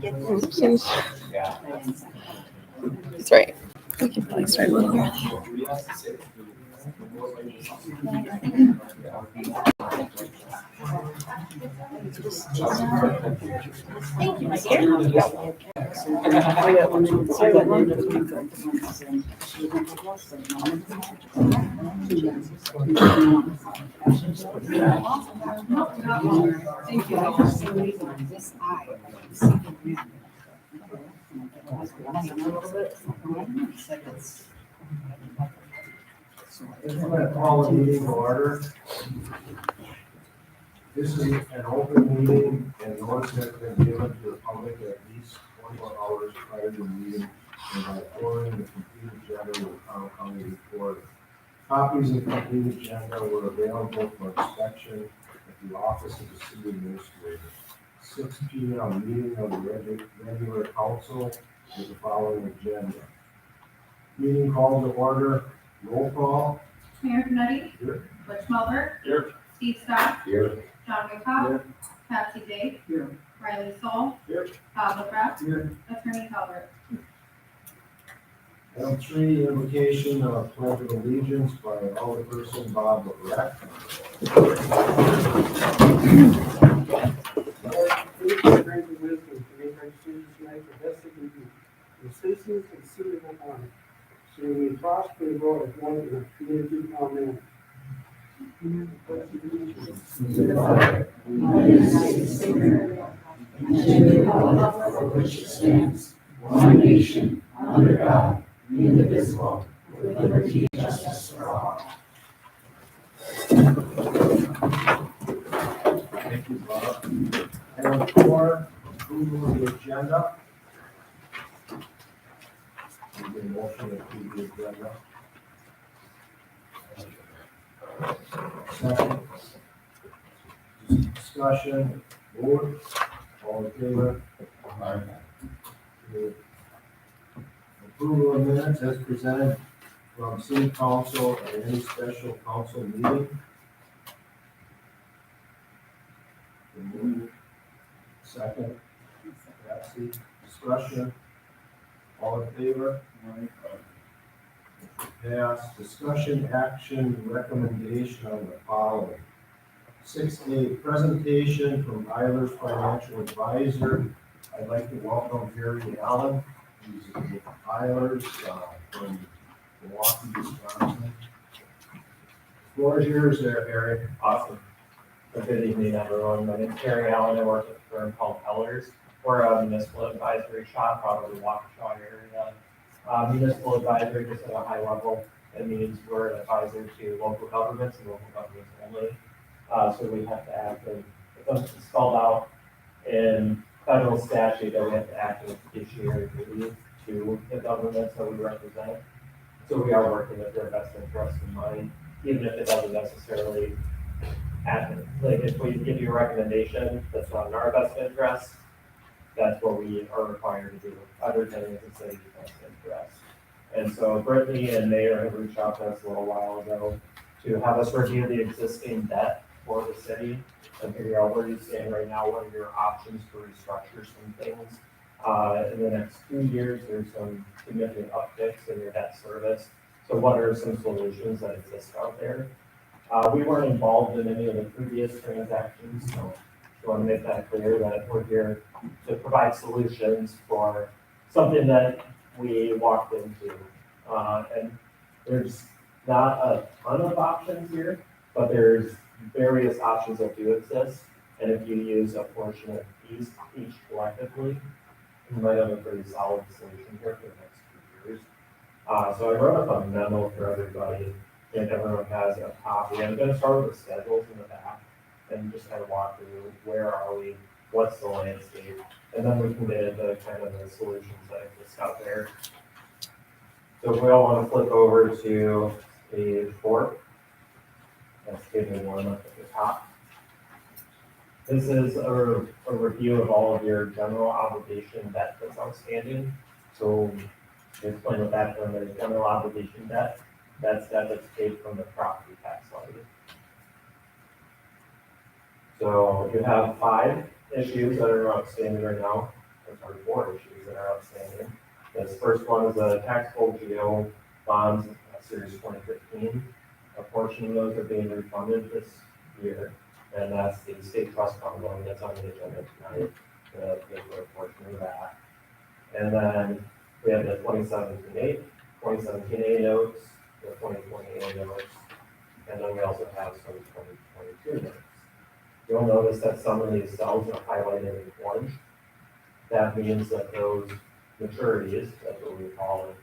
Oopsies. That's right. We can probably start a little early. Thank you, my dear. I'm going to call the meeting to order. This is an open meeting and notice has been given to the public at least 24 hours prior to the meeting and by forwarding the complete agenda with Town County Reporter. Copies of the complete agenda were available for inspection at the office of the city administrator. 6 p.m. meeting of the regular council with the following agenda. Meeting called to order. Roll call. Mayor Canetti. Here. Butch Melver. Here. Steve Scott. Here. John McCobb. Here. Patsy Day. Here. Riley Saul. Here. Bob LaCraft. Here. Attorney Calvert. Item 3, invocation of pledge of allegiance by Alderperson Bob LaCraft. Strength and wisdom to make our decisions tonight the best they can be. The citizens and city of Oklahoma. So we prosper and grow as one in our community. Amen. Which stands one nation under God, indivisible, with liberty and justice for all. Thank you, Bob. Item 4, approval of the agenda. Need a motion to approve the agenda. Second. Discussion, vote, all in favor? Approval of minutes as presented from city council and any special council meeting. Second. Patsy. Discussion, all in favor? Pass. Discussion, action, recommendation on the following. 6A, presentation from Eiler's Financial Advisor. I'd like to welcome Harry Allen. He's with Eiler's from Milwaukee, Wisconsin. Floor is yours there, Harry. Awesome. Good evening, everyone. My name is Harry Allen. I work at a firm called Ellers. We're a municipal advisory shop out of the Waukesha area. Municipal advisory, just at a high level, it means we're an advisor to local governments and local governments only. So we have to act, and it's spelled out in federal statute that we have to act in a fiduciary duty to the government that we represent. So we are working with their best interest in mind, even if it doesn't necessarily happen. Like if we give you a recommendation that's not in our best interest, that's what we are required to do. Other than in the city's best interest. And so Brittany and Mayor have reached out to us a little while ago to have us review the existing debt for the city and figure out where you stand right now, what are your options to restructure some things. In the next 2 years, there's some significant upticks in your debt service. So what are some solutions that exist out there? We weren't involved in any of the previous transactions, so I want to make that clear that we're here to provide solutions for something that we walked into. And there's not a ton of options here, but there's various options that do exist. And if you use a portion of these each collectively, you might have a pretty solid solution here for the next 2 years. So I wrote up a memo for everybody, and everyone has a copy. I'm going to start with the schedules in the back and just kind of walk through where are we, what's the landscape, and then we can get into kind of the solutions that exist out there. So if we all want to flip over to page 4, that's table 1 up at the top. This is a review of all of your general obligation debt that's outstanding. So to explain what that term is, general obligation debt, that's debt that's paid from the property tax levy. So you have 5 issues that are outstanding right now. 4 issues that are outstanding. This first one is a taxable GO bonds, series 2015. A portion of those are being refunded this year, and that's the state trust fund loan that's on the agenda tonight, the portion of that. And then we have the 2017A notes, the 2020A notes, and then we also have some 2022 notes. You'll notice that some of these cells are highlighted in orange. That means that those maturities, that's what we call it,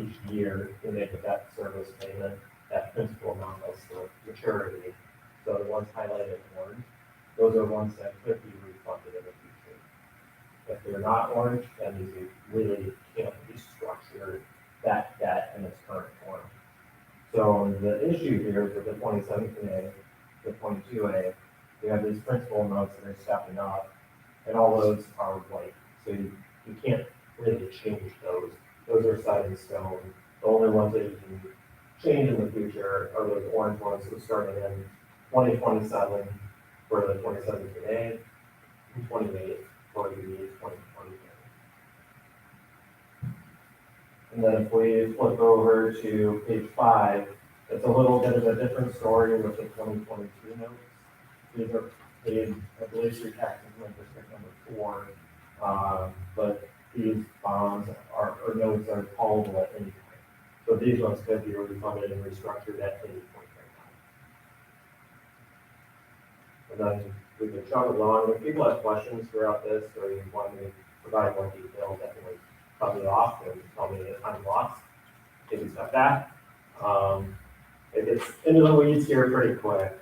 each year, we make a debt service payment, that principal amount goes to maturity. So the ones highlighted in orange, those are ones that could be refunded in the future. If they're not orange, then you really can't restructure that debt in its current form. So the issue here with the 2017A, the 22A, we have these principal amounts that are stepping up, and all those are white. So you can't really change those. Those are set in stone. The only ones that you can change in the future are those orange ones, so starting in 2027 for the 2017A, and 28 for the 2020. And then if we flip over to page 5, it's a little bit of a different story with the 2022 notes. These are paid, I believe, through tax increment district number 4, but these bonds or notes are callable at any time. So these ones could be refunded and restructured at any point right now. And then we can chug along. If people have questions throughout this, or you want me to provide more details, definitely cut me off and tell me if I'm lost. Take a step back. It gets into the weeds here pretty quick.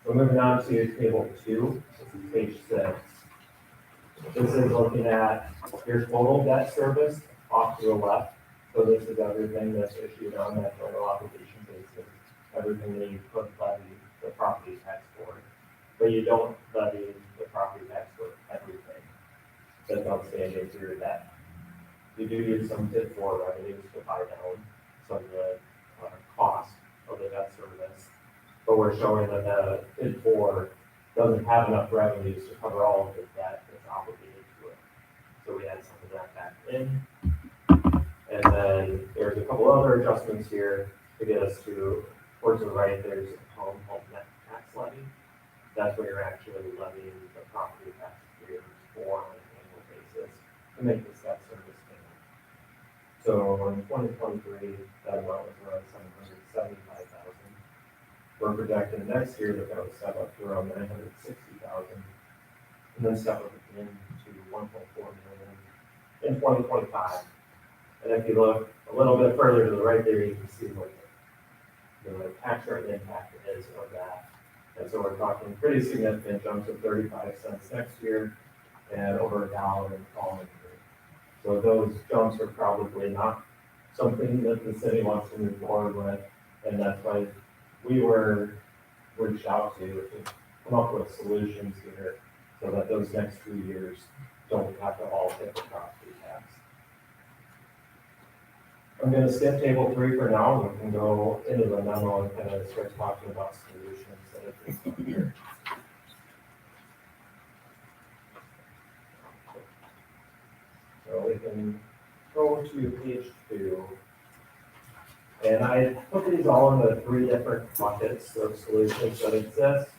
So moving on to table 2, this is page 6. This is looking at your total debt service off to the left. So this is everything that's issued on that total obligation basis, everything that you could levy the property tax for. But you don't levy the property tax for everything that's outstanding through your debt. You do use some TID 4 revenues to buy down some of the cost of the debt service. But we're showing that the TID 4 doesn't have enough revenues to cover all of the debt that's obligated to it. So we add some of that back in. And then there's a couple other adjustments here to get us to, towards the right, there's a column called net tax levy. That's where you're actually levying the property tax years for on an annual basis to make this debt service payment. So in 2023, that amount was around $775,000. We're projecting next year that would step up to around $960,000, and then step up again to $1.4 million in 2025. And if you look a little bit further to the right there, you can see what the tax rate impact is of that. And so we're talking pretty significant jumps of 35 cents next year and over $1 in the following year. So those jumps are probably not something that the city wants to move forward with, and that's why we were reached out to come up with solutions here so that those next 2 years don't have to all hit the property tax. I'm going to skip table 3 for now, and we can go into the memo and kind of start talking about solutions that have been done here. So we can go to page 2. And I put these all into 3 different buckets of solutions that exist.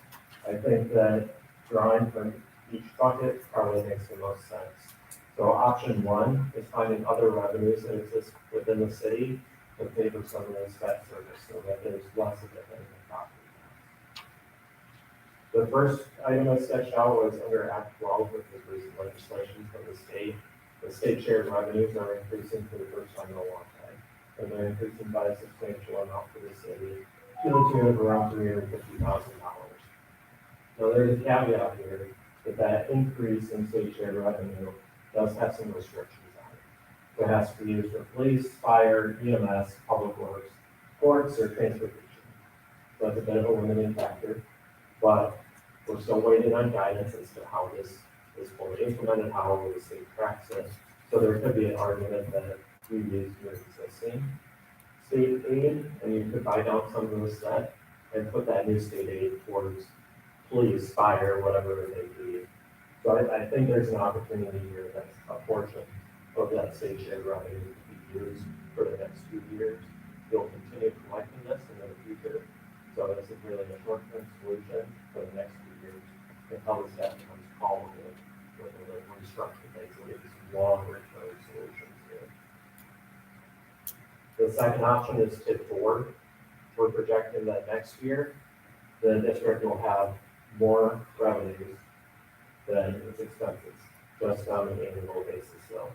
I think that drawing from each bucket probably makes the most sense. So option 1 is finding other revenues that exist within the city to pay for some of this debt service so that there's less of it in the property tax. The first item I sketched out was under Act 12, which is recent legislation from the state. The state shared revenues are increasing for the first time in a long time. And they're increasing by a substantial amount for the city to the tune of around $350,000. So there's a caveat here that increase in state shared revenue does have some restrictions on it. So it has to be used for police, fire, EMS, public works, courts, or transportation. So that's a bit of a limiting factor, but we're still waiting on guidance as to how this is fully implemented, how the state tracks it. So there could be an argument that you use your existing state aid, and you could buy down some of this debt and put that new state aid towards police, fire, whatever it may be. So I think there's an opportunity here that's a portion of that state share revenue to be used for the next 2 years. You'll continue collecting this into the future. So this is really a short-term solution for the next 2 years until the staff becomes callable with a restructured things. So these longer-term solutions here. The second option is tip forward. We're projecting that next year, the district will have more revenues than its expenses, just on an annual basis. So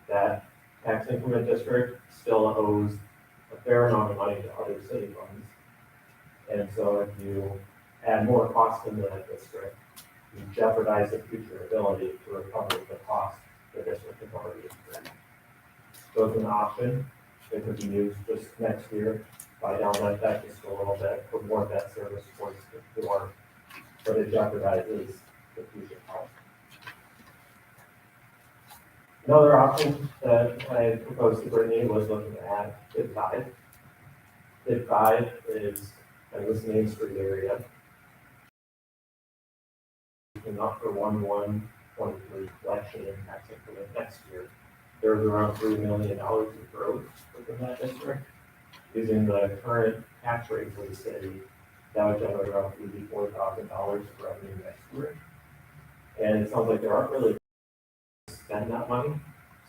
that tax increment district still owes a fair amount of money to other city funds. And so if you add more cost into that district, you jeopardize the future ability to recover the cost the district has already incurred. So it's an option. It could be used just next year, buy down that debt just a little bit, put more debt service towards the door, but it jeopardizes the future cost. Another option that I proposed to Brittany was looking at Tip 5. Tip 5 is kind of this Main Street area. And not for 1/1/23 collection and tax increment next year. There's around $3 million of growth within that district. Using the current tax rate for the city, that would generate around $84,000 of revenue next year. And it sounds like there aren't really spend that money.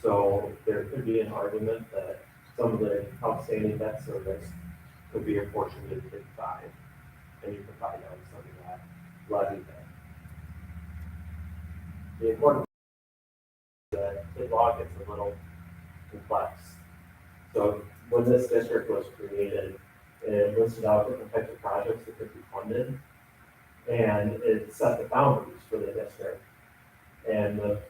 So there could be an argument that some of the outstanding debt service could be apportioned to Tip 5, and you could buy down some of that levy debt. The important thing is that the law gets a little complex. So when this district was created, it listed out different types of projects that could be funded, and it set the boundaries for the district. And the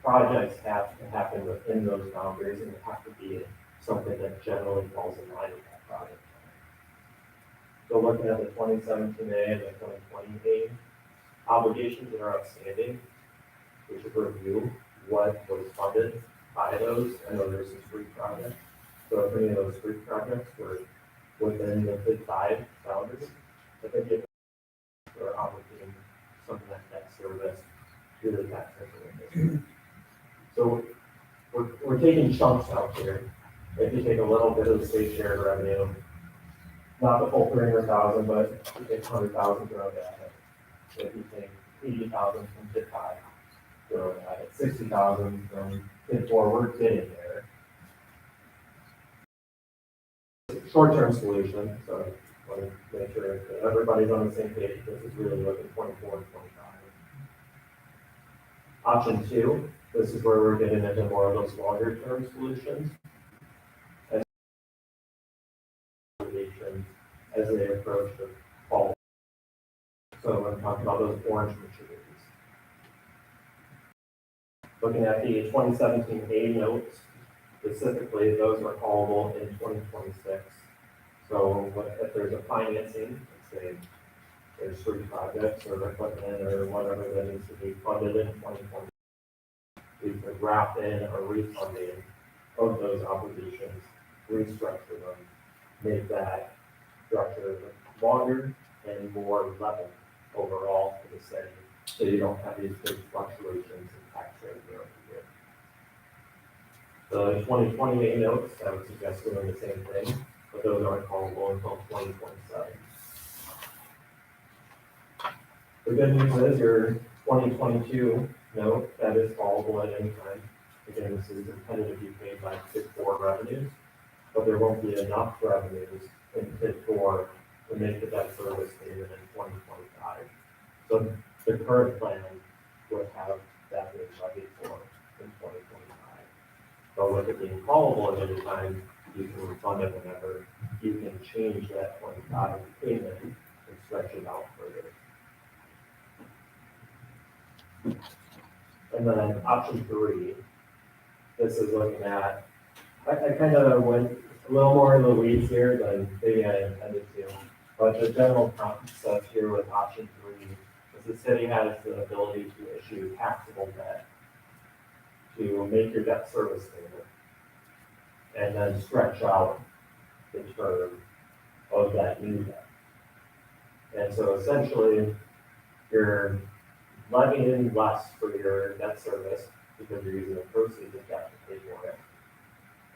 projects have to happen within those boundaries, and it have to be something that generally falls in line with that project. So looking at the 2017A and the 2020A obligations that are outstanding, we should review what was funded by those. I know there's some street projects. So if any of those street projects were within the Tip 5 boundaries, I think if they're obligating some of that debt service to the tax increment. So we're taking chunks out here. If you take a little bit of the state share revenue, not the full 300,000, but you take 100,000 throw it at it. If you take 80,000 from Tip 5, throw it at it. 60,000 from Tip 4, we're getting there. Short-term solution, so I want to make sure that everybody's on the same page. This is really looking 24 and 25. Option 2, this is where we're getting into more of those longer-term solutions. As they approach the fall. So I'm talking about those orange maturities. Looking at the 2017A notes, specifically, those are callable in 2026. So if there's a financing, let's say there's street projects or equipment or whatever that needs to be funded in 2020, we could wrap in a refunding of those obligations, restructure them, make that structure longer and more level overall for the city, so you don't have these big fluctuations in tax rate year over year. The 2028 notes, I would suggest doing the same thing, but those aren't callable until 2027. The good news is your 2022 note, that is callable at any time. Again, this is intended to be paid by Tip 4 revenues, but there won't be enough revenues in Tip 4 to make the debt service payment in 2025. So the current plan would have that being budgeted for in 2025. But with it being callable at any time, you can refund it whenever. You can change that 25 payment and stretch it out further. And then option 3, this is looking at, I kind of went a little more in the weeds here than maybe I intended to, but the general concept here with option 3 is the city has the ability to issue taxable debt to make your debt service payment and then stretch out the term of that new debt. And so essentially, you're levying less for your debt service because you're using the proceeds of debt to pay for it.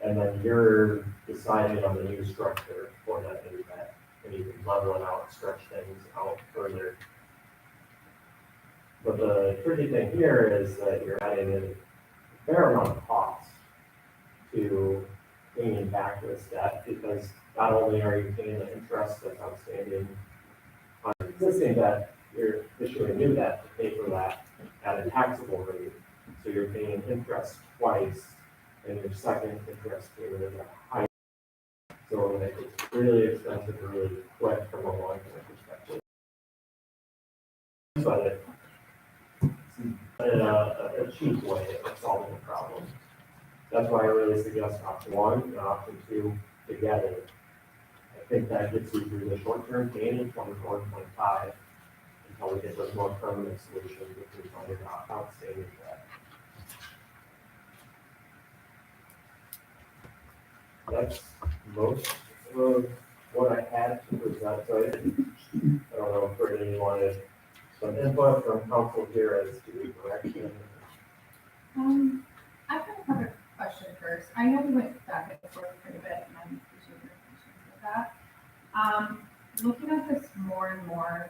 And then you're deciding on the new structure for that new debt, and you can level it out, stretch things out further. But the tricky thing here is that you're adding in a fair amount of cost to paying back this debt, because not only are you paying the interest that's outstanding on existing debt, you're issuing new debt to pay for that at a taxable rate. So you're paying interest twice, and your second interest payment is a high. So it's really expensive, really quick from a long-term perspective. But in a cheap way of solving the problem. That's why I really suggest option one and option two together. I think that gets you through the short-term gain in 24 and 25 until we get those more permanent solutions, which is under outstanding debt. That's most of what I had to present. So I don't know if Brittany wanted some input from council here as to direction. I've got another question first. I know we went back and forth quite a bit, and I'm appreciating your patience with that. Looking at this more and more,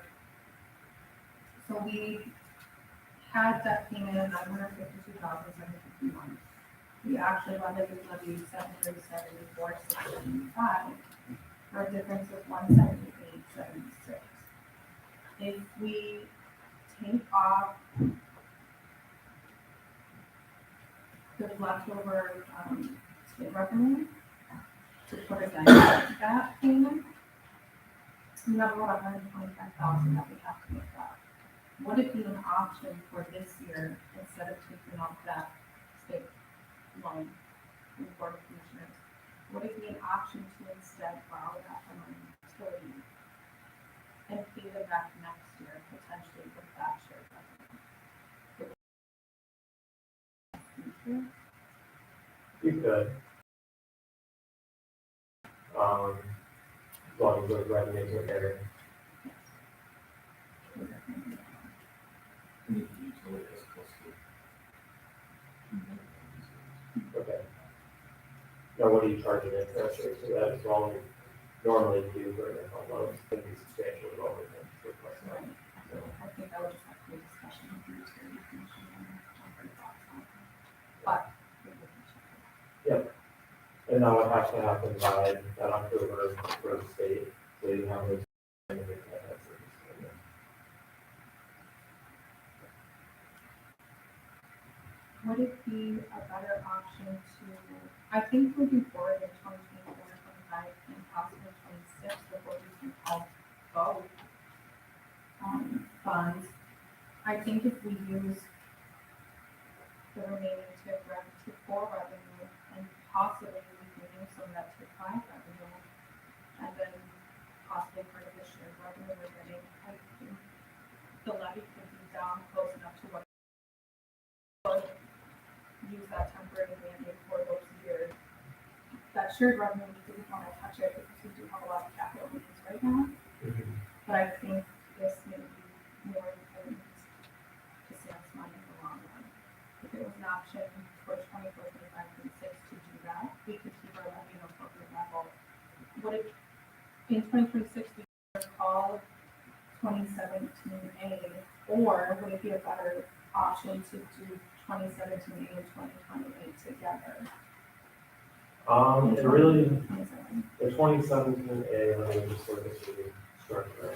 so we had debt payment of $952,751. We actually levied $774,675 for a difference of $178,76. If we take off the leftover state revenue to put a dime into that payment, we have about $125,000 that we have to make up. Would it be an option for this year, instead of taking off that state loan from the Board of Commissioners, would it be an option to instead borrow that from our utility and pay them back next year, potentially with that shared revenue? You could. As long as those revenues are there. Okay. Now, what are you charging interest rates for that as well? Normally do for an home loan, can be substantially lower than request now. So, I think that would just have to be a discussion with the utility commission and their thoughts on it. But we will check it. and that would have to happen by that October for the state, so you have those. Would it be a better option to, I think moving forward in 2024, 25, and possibly 26, before we can all vote funds, I think if we use the remaining TIF revenue, and possibly we can use some of that TIF 5 revenue, and then possibly part of this shared revenue we're getting, I think the levy could be down close enough to what use that temporary mandate for those years. That shared revenue, we didn't want to touch it because we do have a lot of capital needs right now. But I think this may be more important to save us money in the long run. If it was an option for 24, 25, 26 to do that, we could keep our levy at an appropriate level. Would it, in 2026, we could call 2017A, or would it be a better option to do 2017 and 2028 together? It really, 27. the 2017A, let me just look at the structure.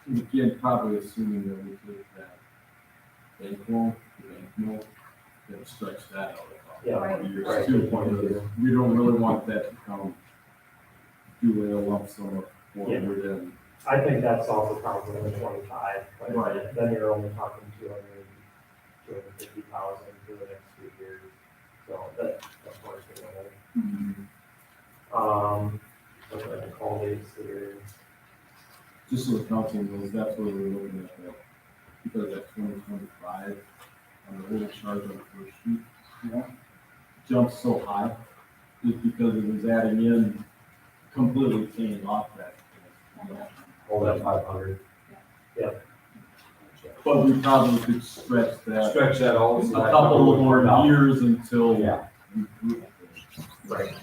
Again, probably assuming that we take that bank loan, then stretch that out. Yeah, Right. Years right, too, good point. because we don't really want that to come do a lump sum of Yeah. 400 and I think that's also probably in the 25, but Right. then you're only talking 250,000 for the next few years. So that's what it's going to looking at the call dates here. just so the council knows, that's where we're looking at that. Because that 2025, on the little chart on the first sheet, jumps so high, just because it was adding in, completely paying off that. All that 500. Yep. But we probably could stretch that Stretch that out. a couple more years until. Yeah. Right.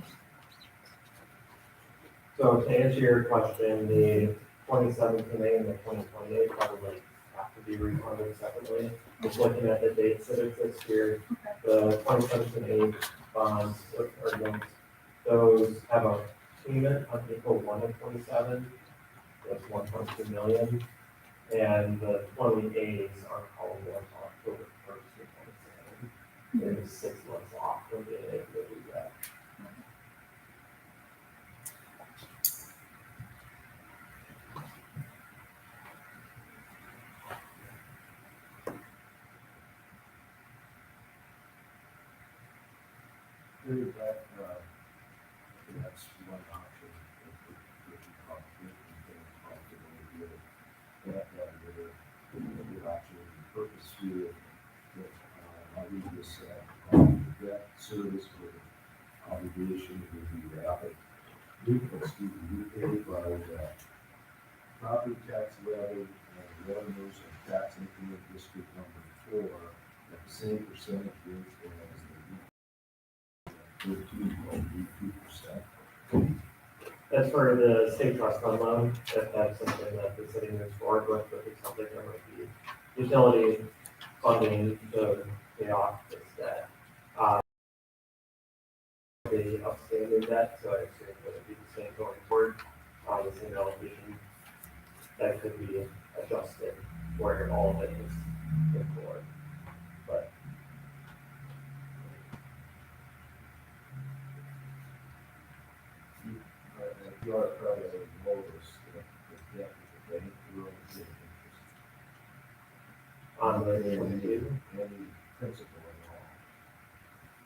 So to answer your question, the 2017A and the 2028 probably have to be refunded separately. Just looking at the dates that exist here, the 2017A bonds or loans, those have a payment on April 1 of 27, that's 1.2 million. And the 28s are callable on October 1st of 27. There's 6 months off from being able to do that. Maybe that, that's one option. If you talk, that other option would be purpose field. How we just said, debt service for obligation would be rapid. Repaid by property tax levy and revenues and tax increment district number 4 at the same percentage rate as the 13.82%. That's for the state trust fund loan, if that's something that the city moves forward with, but it's something that might be utility funding to pay off this debt. The upstanding debt, so I assume that it'd be the same going forward, the same allocation that could be adjusted where all of it is in forward. But You ought to probably know this, the debt with the bank, you don't get interest. on the Any principal at all.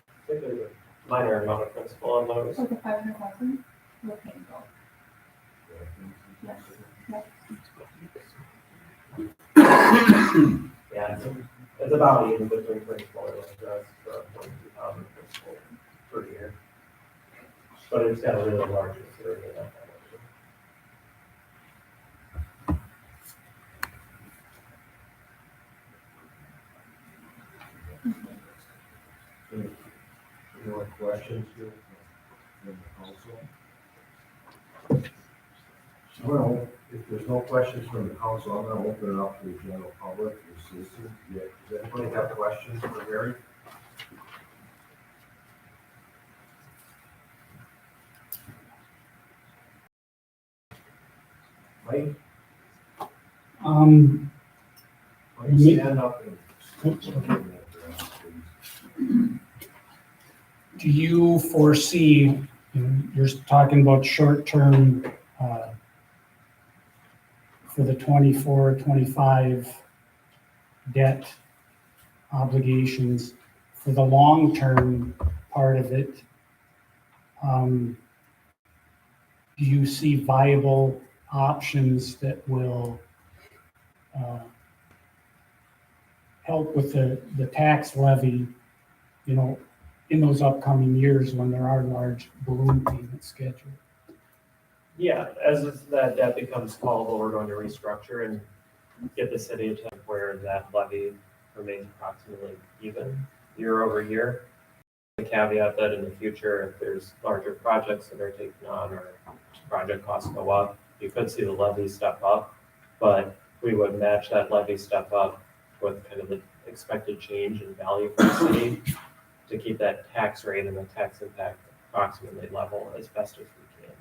I think there's a minor amount of principal on those. Like a 500,000, we're paying both. Yeah, it's about even between principal and interest for 22,000 principal per year. But it's got a really large maturity in that. Any more questions here from the council? Well, if there's no questions from the council, I'm gonna open it up to the general public, the citizens. Does anybody have questions for Gary? Mike? Mike, stand up and. Do you foresee, you're talking about short-term for the 24, 25 debt obligations, for the long-term part of it, do you see viable options that will help with the tax levy, in those upcoming years when there are large balloon payments scheduled? Yeah, as that debt becomes callable, we're going to restructure and get the city to where that levy remains approximately even year over year. The caveat that in the future, if there's larger projects that are taken on or project costs go up, you could see the levy step up, but we would match that levy step up with kind of the expected change in value for the city to keep that tax rate and the tax impact approximately level as best as we can.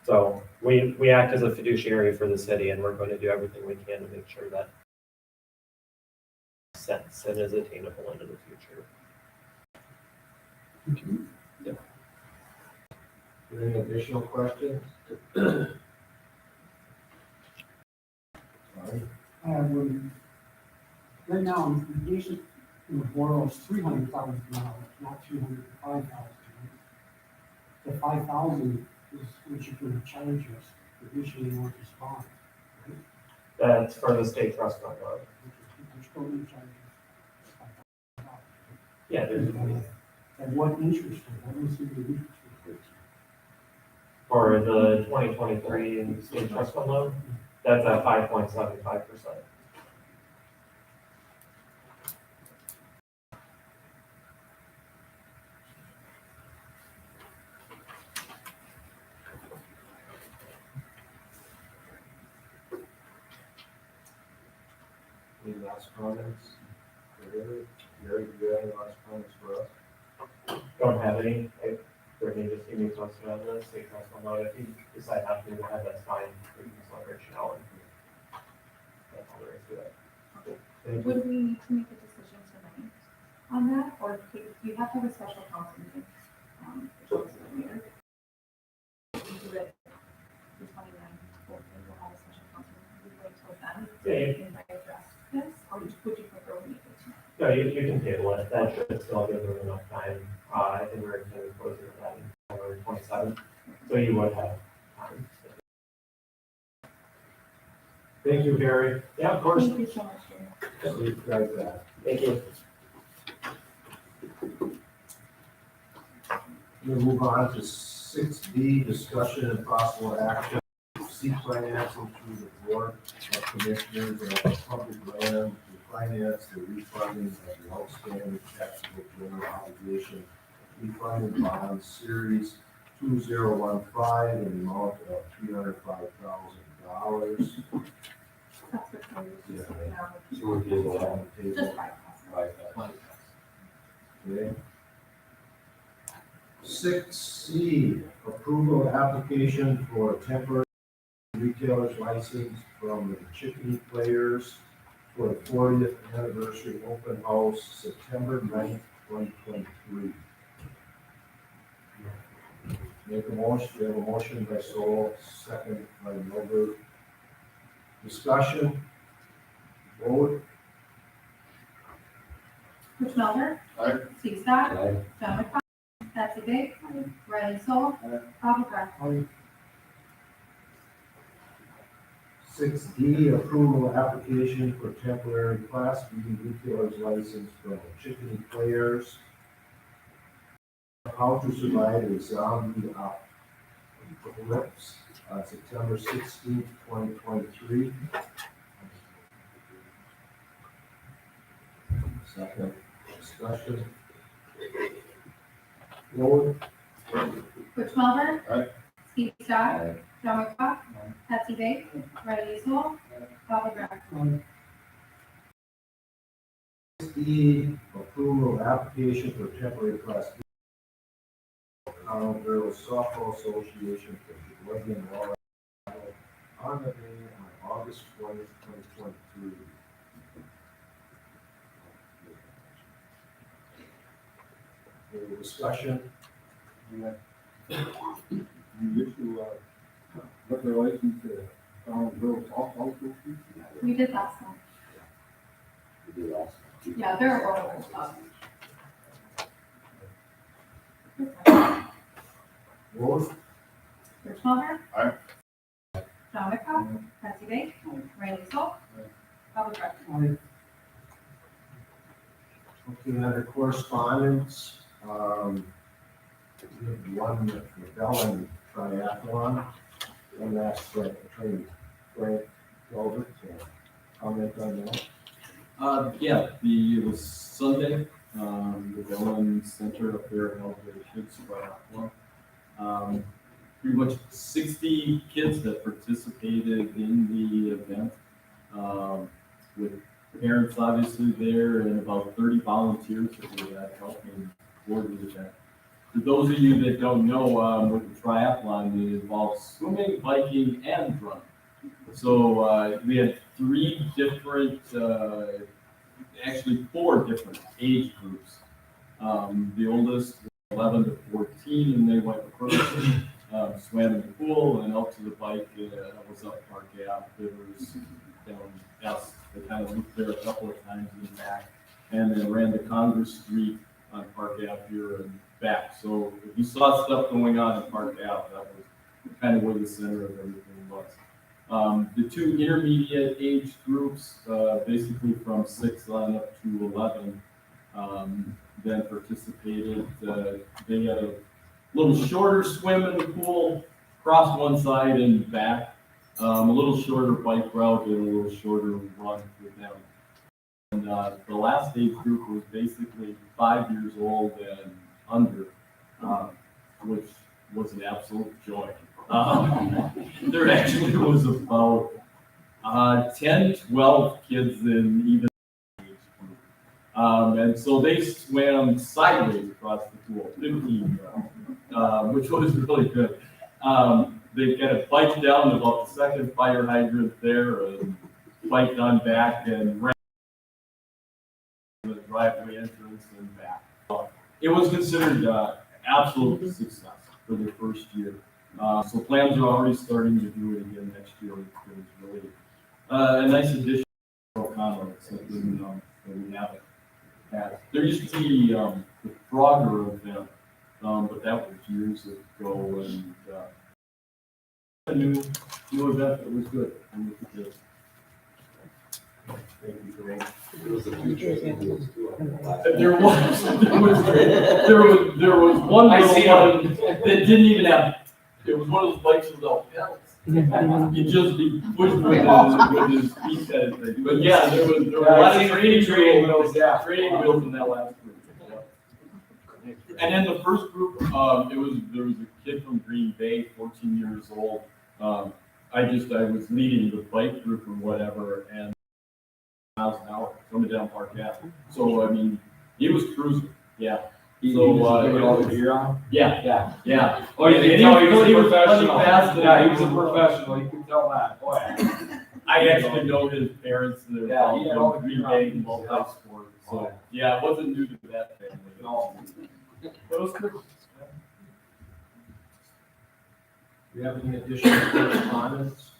So we act as a fiduciary for the city, and we're going to do everything we can to make sure that sense and is attainable into the future. Any additional questions? Right now, the basic borrow is $300,000, not $205,000. The $5,000 is what you're going to charge us for issuing on this bond, right? That's for the state trust fund loan. You're still going to charge us $5,000. Yeah, there's At what interest rate? I don't see the interest rate. for the 2023 state trust fund loan, that's at 5.75%. last comments? Gary, do you have any last comments for us? Don't have any. Brittany just gave me a question on this. They can also know if you decide not to move ahead, that's fine. We can just let Rich know. That's all there is to it. Thank you. Would we need to make a decision tonight on that, or do you have to have a special council meeting? Which is later. Do it the 29th, we'll have a special council meeting. We wait till then. Yeah, We can address this, or would you prefer we make it tonight? No, you can table it. That should still give them enough time. I think we're going to close it on February 27th, so you would have time. Thank you, Gary. Yeah, of course. Thank you so much, Jerry. See you guys back. Thank you. We'll move on to 6B, discussion and possible action. Seek financing through the board of commissioners of public land to finance the refunding of the outstanding taxable general obligation refunding bond series 2015 in the amount of $305,000. That's what Jerry was just saying now. So we're getting that on the Just table. 5,000. Okay. 6C, approval application for temporary retailer's license from the Chickadee Players for the 40th anniversary open house, September 9th, 2023. Make a motion, we have a motion by Sol, second by Milberg. Discussion, vote. Rich Melder. Aye. Steve Scott. John McCollum. Betsy Bates. Riley Soul. Bob McGrath. 6D, approval application for temporary Class B retailer's license from the Chickadee Players. How to survive a zombie apocalypse on September 16th, 2023. Second discussion. Vote. Rich Melder. Aye. Steve Scott. John McCollum. Betsy Bates. Riley Soul. Bob McGrath. 6E, approval application for temporary Class B College Girls Softball Association for Sheboygan Law on the day on August 20th, 2023. Any discussion? You get to, what their license to, girls softball coach? We did last time. Yeah, they're affordable stuff. Vote. Rich Melder. Aye. John McCollum. Betsy Bates. Riley Soul. Bob McGrath. Okay, under correspondence, we have one McDowell triathlon, one last train, Frank Gilbert, comment on that. It was Sunday, the Dillon Center up there held their kids triathlon. Pretty much 60 kids that participated in the event, with parents obviously there and about 30 volunteers that were that helping coordinate that. For those of you that don't know, with the triathlon, it involves swimming, biking, and running. So we had actually four different age groups. The oldest, 11 to 14, and they went first, swam in the pool and out to the bike. Was up Park Ave. There was down S. They kind of looped there a couple of times and back, and then ran to Congress Street on Park Ave here and back. So if you saw stuff going on in Park Ave, that was kind of where the center of everything was. The two intermediate age groups, basically from 6 on up to 11, then participated. They had a little shorter swim in the pool, cross one side and back, a little shorter bike route and a little shorter run with them. And the last age group was basically 5 years old and under, which was an absolute joy. There actually was about 10, 12 kids in even And so they swam sideways across the pool, 15 yards, which was really good. They kind of biked down to about the second fire hydrant there and biked on back and ran the driveway entrance and back. It was considered absolute success for the first year. So plans are already starting to do it again next year. It was really a nice addition to O'Connell, something that we haven't had. There used to be the Frogger event, but that was years ago, and a new event that was good. Thank you, Greg. There was one little one that didn't even have, it was one of those bikes without pedals. You just be pushed with his feet kind of thing. But yeah, there was a lot of training wheels in that last group. Yeah. And then the first group, there was a kid from Green Bay, 14 years old. I was leading the bike group or whatever, and miles an hour coming down Park Ave. So I mean, he was cruising. Yeah. So all the gear on? Yeah. Oh, you can tell he was a professional. Fast, Yeah, he was a professional, you can tell that, boy. I actually know his parents. They're Yeah, he had all the Green gear Bay on. multi-sport. So yeah, it wasn't new to that family at all. But it was good. Do you have any additional correspondence?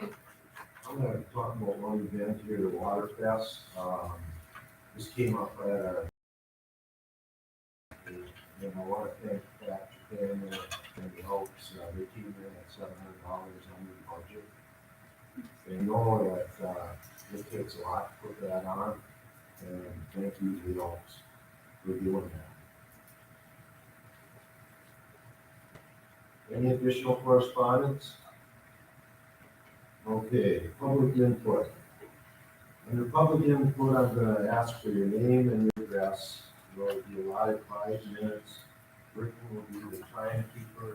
I'm gonna talk about one event here, the Water Fest. This came up at and I want to thank Pat Japan and the Oaks. They came in at $700 under the budget. They know that it takes a lot to put that on, and thank you to the Oaks for doing that. Any additional correspondence? Okay, public input. Under public input, I'm going to ask for your name and your address. Will be allotted 5 minutes. Brittany will be the timekeeper.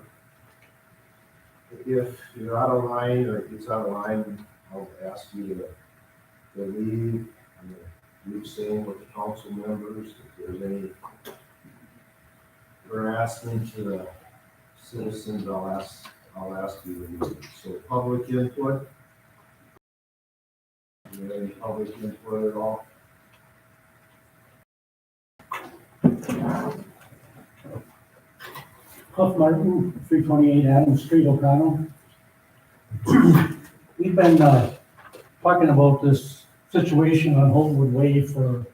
If you're out of line or it gets out of line, I'll ask you to leave. I'm going to do the same with the council members. If there's any harassment to the citizens, I'll ask you to leave. So public input. Do you have any public input at all? Cliff Martin, 328 Adams Street, O'Connell. We've been talking about this situation on Holtwood Way for,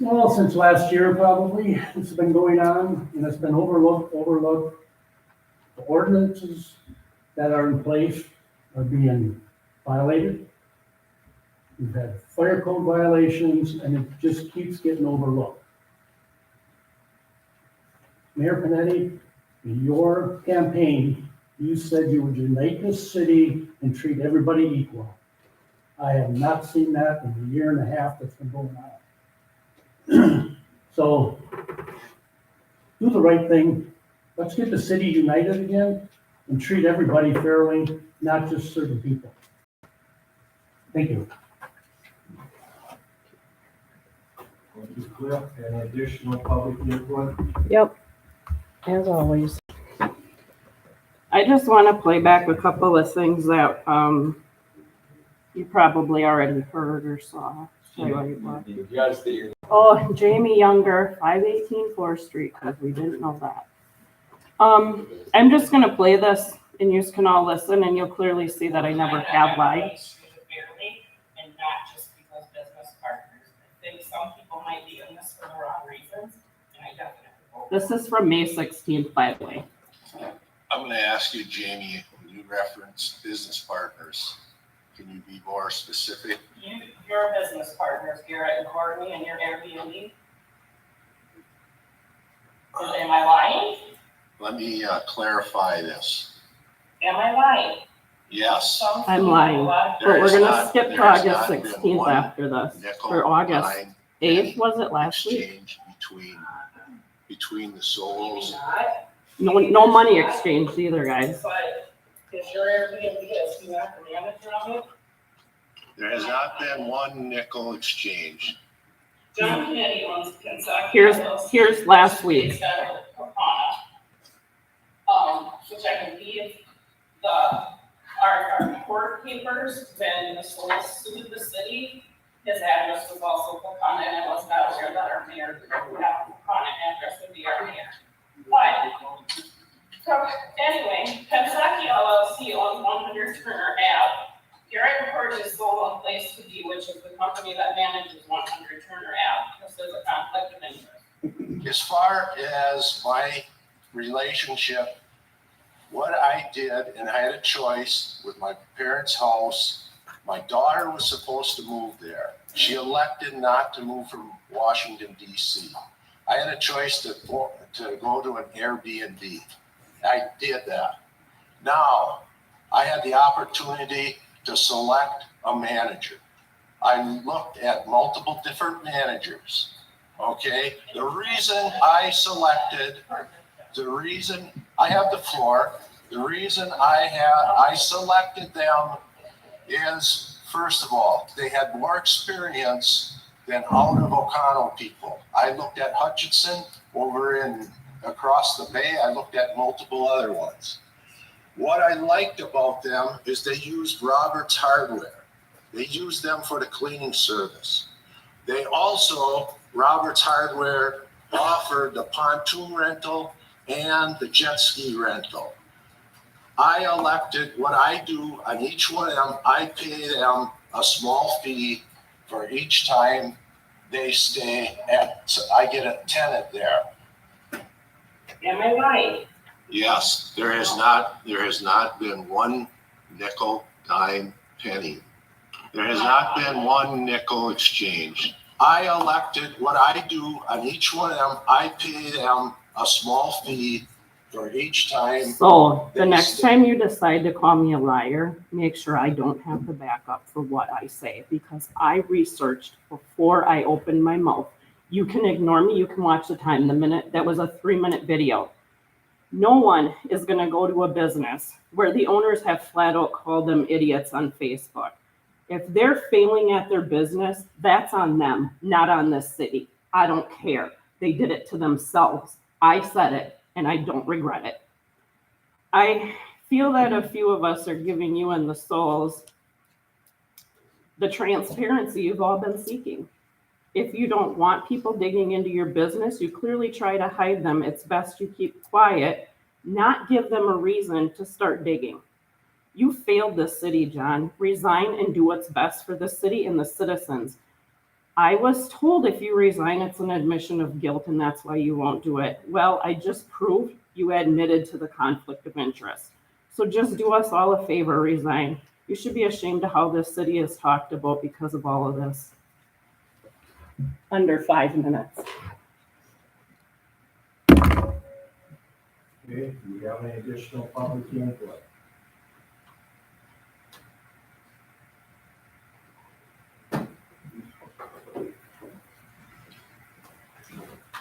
well, since last year probably. It's been going on and it's been overlooked. The ordinances that are in place are being violated. We've had fire code violations and it just keeps getting overlooked. Mayor Panetti, in your campaign, you said you would unite this city and treat everybody equal. I have not seen that in the year and a half that's been going on. So, do the right thing. Let's get the city united again and treat everybody fairly, not just certain people. Thank you. Thank you, Cliff. Any additional public input? Yep, as always. I just want to play back a couple of things that you probably already heard or saw. You gotta state your. Oh, Jamie Younger, 518 4th Street, because we didn't know that. I'm just going to play this and you can all listen and you'll clearly see that I never have lied. And not just because business partners. I think some people might be in this for the wrong reasons, and I definitely won't. This is from May 16th, by the way. I'm going to ask you, Jamie, when you reference business partners, can you be more specific? Your business partners, Garrett and Courtney, and your Airbnb. Am I lying? Let me clarify this. Am I lying? Yes. I'm lying, but we're gonna skip to August 16th after this, or August 8th, was it last week? Exchange between the souls. No money exchanged either, guys. But is your Airbnb, is he not the manager of it? There has not been one nickel exchange. John Kennedy owns Kentucky. Here's last week. Which I believe our court papers, when the school sued the city, his address was also Pocahontas, and I was not aware that our mayor would have Pocahontas address would be our mayor. But, so anyway, Kentucky LLC owns 100 Turner Ave. Garrett Report is sold on Place to Be, which is the company that manages 100 Turner Ave. This is a conflict of interest. As far as my relationship, what I did, and I had a choice with my parents' house. My daughter was supposed to move there. She elected not to move from Washington, D.C. I had a choice to go to an Airbnb. I did that. Now, I had the opportunity to select a manager. I looked at multiple different managers, okay? The reason I have the floor, the reason I selected them is, first of all, they had more experience than out of O'Connell people. I looked at Hutchinson over across the bay. I looked at multiple other ones. What I liked about them is they used Robert's Hardware. They used them for the cleaning service. They also, Robert's Hardware offered the pontoon rental and the jet ski rental. I elected what I do on each one of them. I pay them a small fee for each time they stay so I get a tenant there. Am I right? Yes, there has not been one nickel, dime, penny. There has not been one nickel exchange. I elected what I do on each one of them. I pay them a small fee for each time. So the next time you decide to call me a liar, make sure I don't have the backup for what I say, because I researched before I opened my mouth. You can ignore me. You can watch the time. That was a 3-minute video. No one is going to go to a business where the owners have flat out called them idiots on Facebook. If they're failing at their business, that's on them, not on the city. I don't care. They did it to themselves. I said it, and I don't regret it. I feel that a few of us are giving you and the souls the transparency you've all been seeking. If you don't want people digging into your business, you clearly try to hide them. It's best you keep quiet, not give them a reason to start digging. You failed this city, John. Resign and do what's best for the city and the citizens. I was told if you resign, it's an admission of guilt, and that's why you won't do it. Well, I just proved you admitted to the conflict of interest. So just do us all a favor, resign. You should be ashamed of how this city is talked about because of all of this. Under 5 minutes. Okay, do we have any additional public input?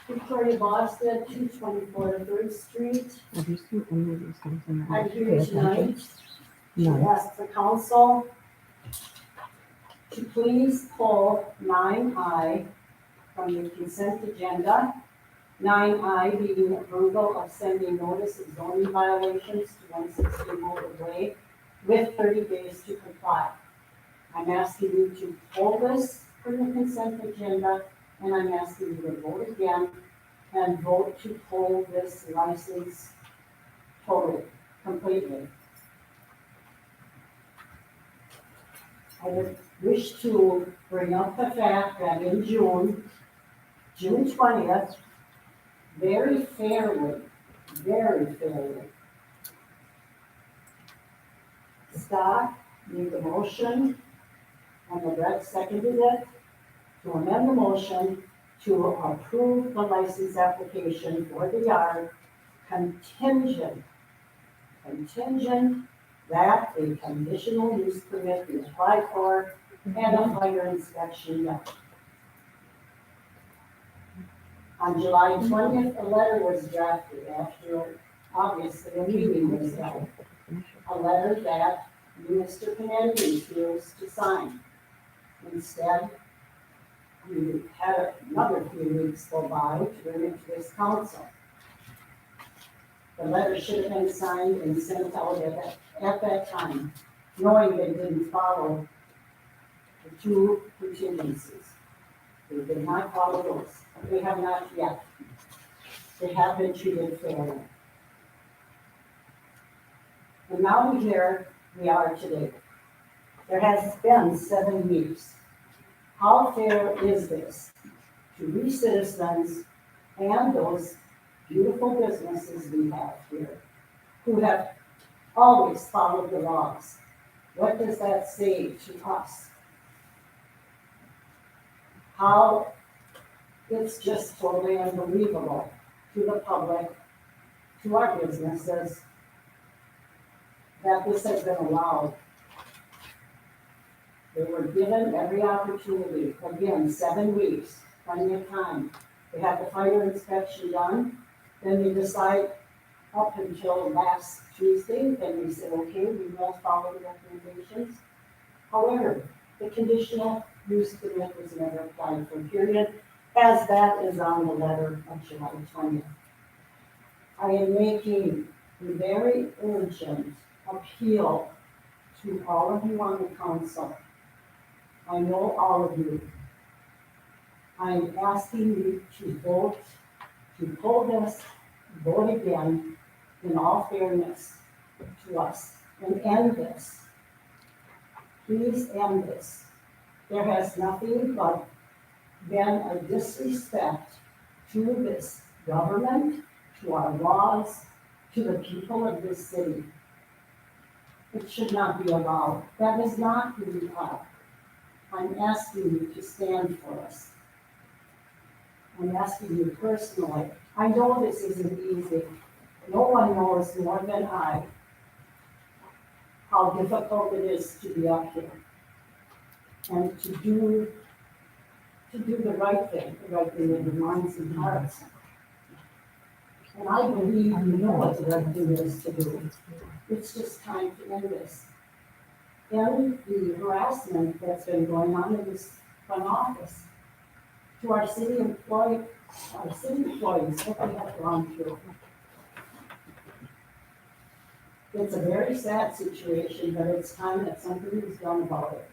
Victoria Boston, 224 3rd Street. Have you seen any of these things in there? I'm here tonight to No. ask the council to please pull 9I from the consent agenda. 9I being approval of sending notice of zoning violations to 160 Molded Way with 30 days to comply. I'm asking you to pull this from the consent agenda, and I'm asking you to vote again and vote to pull this license totally, completely. I would wish to bring up the fact that in June 20th, very fairly, Scott made the motion, and the rep seconded it, to amend the motion to approve the license application for the yard contingent that a conditional use permit be applied for and a fire inspection done. On July 20th, a letter was drafted after, obviously, a meeting was held. A letter that Mr. Kennedy refused to sign. Instead, we had another few weeks go by to bring it to this council. The letter should have been signed and sent out at that time, knowing they didn't follow the two contingencies. They did not follow those. They have not yet. They have been treated fairly. And now here we are today. There has been 7 weeks. How fair is this to we citizens and those beautiful businesses we have here who have always followed the laws? What does that say to us? How it's just totally unbelievable to the public, to our businesses, that this has been allowed. They were given every opportunity, again, 7 weeks, plenty of time. They had the fire inspection done, then they decide up until last Tuesday, then we said, okay, we will follow the recommendations. However, the conditional use permit was never applied for, period, as that is on the letter of July 20th. I am making a very urgent appeal to all of you on the council. I know all of you. I am asking you to vote, to pull this, vote again, in all fairness to us, and end this. Please end this. There has nothing but been a disrespect to this government, to our laws, to the people of this city. It should not be allowed. That is not who we are. I'm asking you to stand for us. I'm asking you personally. I know this isn't easy. No one knows more than I how difficult it is to be up here and to do the right thing in your minds and hearts. And I believe you know what the right thing is to do. It's just time to end this. End the harassment that's been going on in this front office. To our city employees, what they have gone through. It's a very sad situation, but it's time that something is done about it.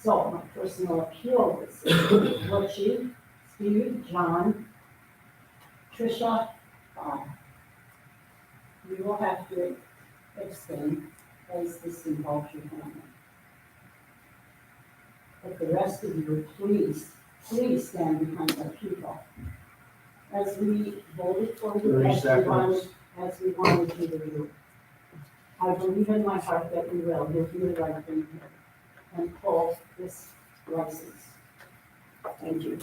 So my personal appeal is Butchie, Steve, John, Tricia, we will have to abstain as this involves your family. But the rest of you, please stand behind our people. As we voted for you, as we wanted you to do. I believe in my heart that we will. You'll do the right thing here and pull this license. Thank you.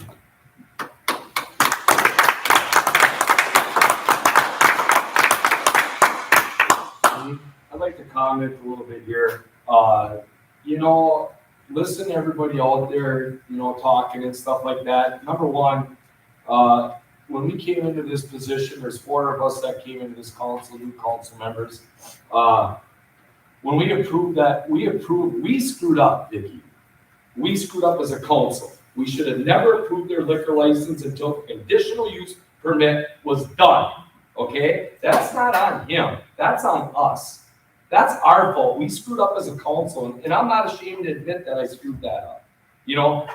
I'd like to comment a little bit here. Listen to everybody out there, talking and stuff like that. Number one, when we came into this position, there's 4 of us that came into this council, new council members. When we approved that, we screwed up, Vicki. We screwed up as a council. We should have never approved their liquor license until the conditional use permit was done, okay? That's not on him, that's on us. That's our fault. We screwed up as a council, and I'm not ashamed to admit that I screwed that up.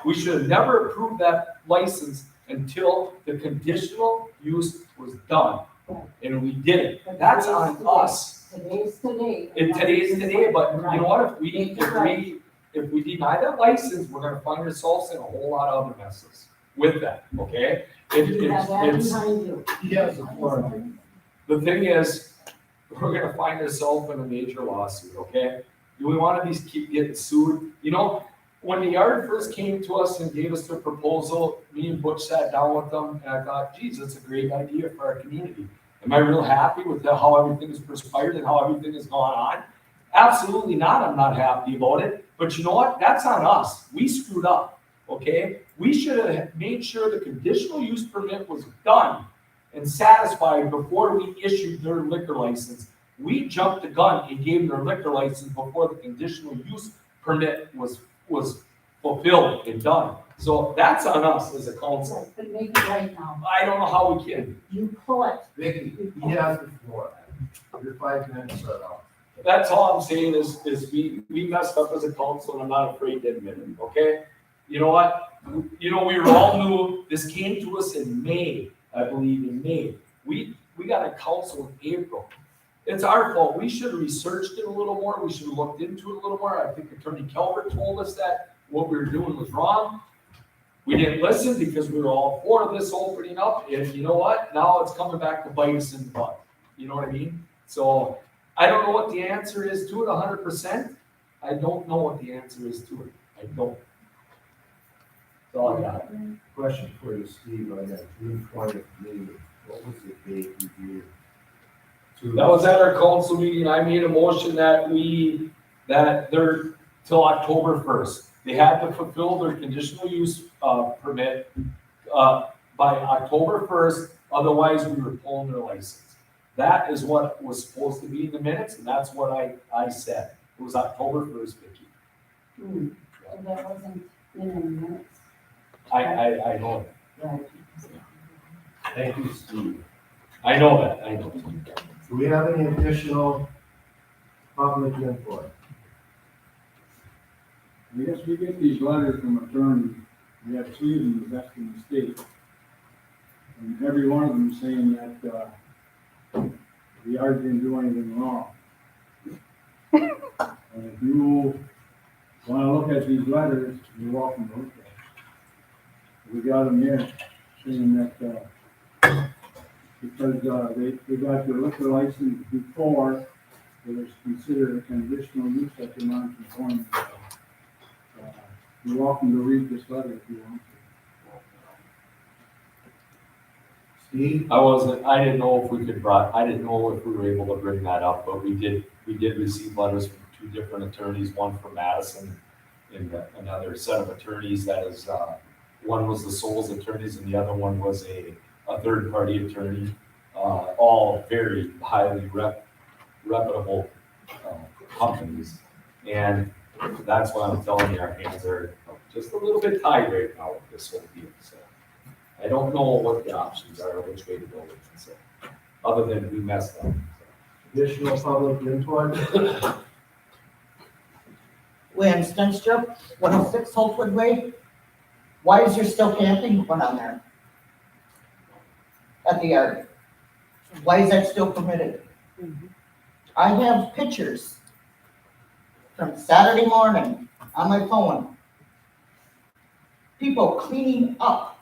We should have never approved that license until the conditional use was done, and we didn't. That's on us. Today's today. And today's today, but you know what? If we deny that license, we're gonna find ourselves in a whole lot of other messes with that, okay? You have that behind you. Yes, the thing is, we're gonna find ourselves in a major lawsuit, okay? Do we wanna keep getting sued? When the yard first came to us and gave us their proposal, me and Butch sat down with them, and I thought, geez, that's a great idea for our community. Am I real happy with how everything has perspired and how everything has gone on? Absolutely not, I'm not happy about it. But you know what? That's on us. We screwed up, okay? We should have made sure the conditional use permit was done and satisfied before we issued their liquor license. We jumped the gun and gave them their liquor license before the conditional use permit was fulfilled and done. So that's on us as a council. But make it right now. I don't know how we can. You pull it. Vicky, he has the floor. Your 5 minutes are up. That's all I'm saying is we messed up as a council and I'm not afraid to admit it, okay? You know what? You know, we were all new. This came to us in May, I believe in May. We got a council in April. It's our fault. We should have researched it a little more. We should have looked into it a little more. I think Attorney Calvert told us that what we were doing was wrong. We didn't listen because we were all for this opening up. And you know what? Now it's coming back to bite us in the butt. You know what I mean? So I don't know what the answer is to it 100%. I don't know what the answer is to it. I don't. That's all I got. Question for you, Steve, on that June 20th meeting, what was the date you gave? That was at our council meeting. I made a motion that they're till October 1st. They had to fulfill their conditional use permit by October 1st, otherwise we were pulling their license. That is what was supposed to be in the minutes, and that's what I said. It was October 1st, Vicki. So that wasn't in the minutes. I know that. Right. Thank you, Steve. I know that. I know. Do we have any additional public input? I guess we get these letters from attorneys, we have 3 of them the best in the state. And every one of them saying that, we didn't do anything wrong. And if you wanna look at these letters, you're welcome to look at them. We got them here saying that, because, they got their liquor license before, it was considered a conditional use at the non-conforming. You're welcome to read this letter if you want to. Steve? I didn't know if we were able to bring that up, but we did receive letters from 2 different attorneys, one from Madison and another set of attorneys that is, one was the Souls attorneys and the other one was a third-party attorney, all very highly reputable companies. And that's why I'm telling you, our hands are just a little bit tied right now with this whole deal. So I don't know what the options are, or which way to go with it. So other than we messed up. Additional public input? William Stenstrup, 106 Holtwood Way. Why is there still camping going on there? At the yard? Why is that still permitted? I have pictures from Saturday morning on my phone. People cleaning up.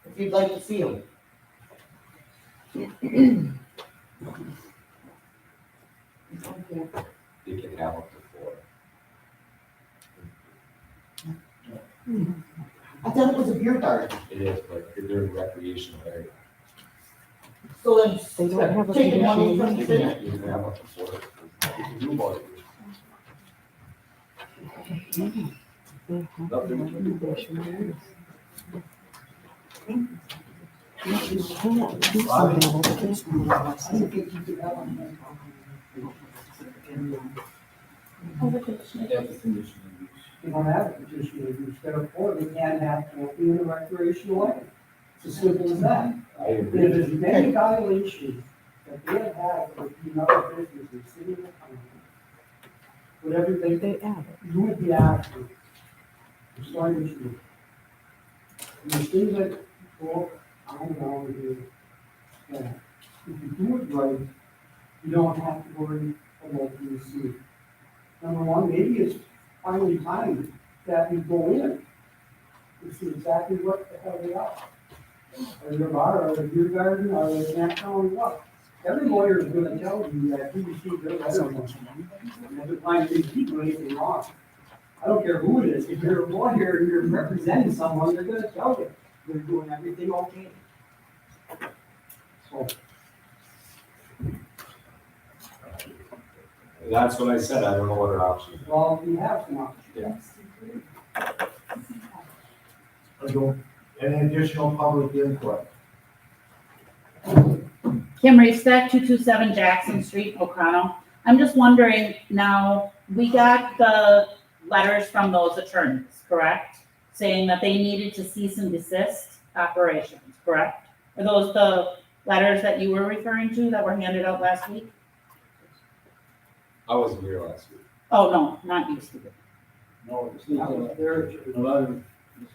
If you'd like to see them. They can have up to 4. I thought it was a beer garden. It is, but they're in recreational area. So then, They don't have a taking money from the You city. can have up to 4. You can do more. Nothing we can do. They don't have a petition use, therefore they can't have camping in a recreational area. It's as simple as that. I If agree. there's many violations that they have had with another business in the city of the county, whatever they add, you would be after. It's starting to do. There's things that go on down here that if you do it right, you don't have to worry about being sued. Number one, maybe it's finally time that we go in and see exactly what the hell they are. Are they a bar, are they a beer garden, are they a campground, what? Every lawyer is gonna tell you that he received their letter and every time they do anything wrong. I don't care who it is, if you're a lawyer and you're representing someone, they're gonna tell you they're doing everything okay. So, That's what I said. I don't know what our options are. well, we have some options. Any additional public input? Kim Reestack, 227 Jackson Street, O'Connell. I'm just wondering now, we got the letters from those attorneys, correct? Saying that they needed to cease and desist operations, correct? Are those the letters that you were referring to that were handed out last week? I wasn't here last week. Oh, no, not you, Stephen. No, this is a letter.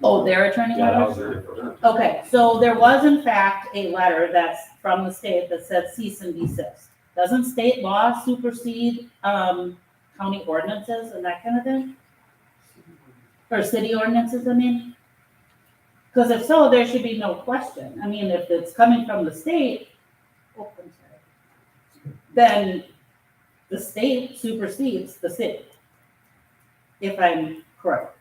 Oh, their attorney Yeah, that letters? was there for. Okay, so there was in fact a letter that's from the state that said cease and desist. Doesn't state law supersede, county ordinances and that kind of thing? Or city ordinances, I mean? Because if so, there should be no question. I mean, if it's coming from the state, oh, I'm sorry, then the state supersedes the city. If I'm correct.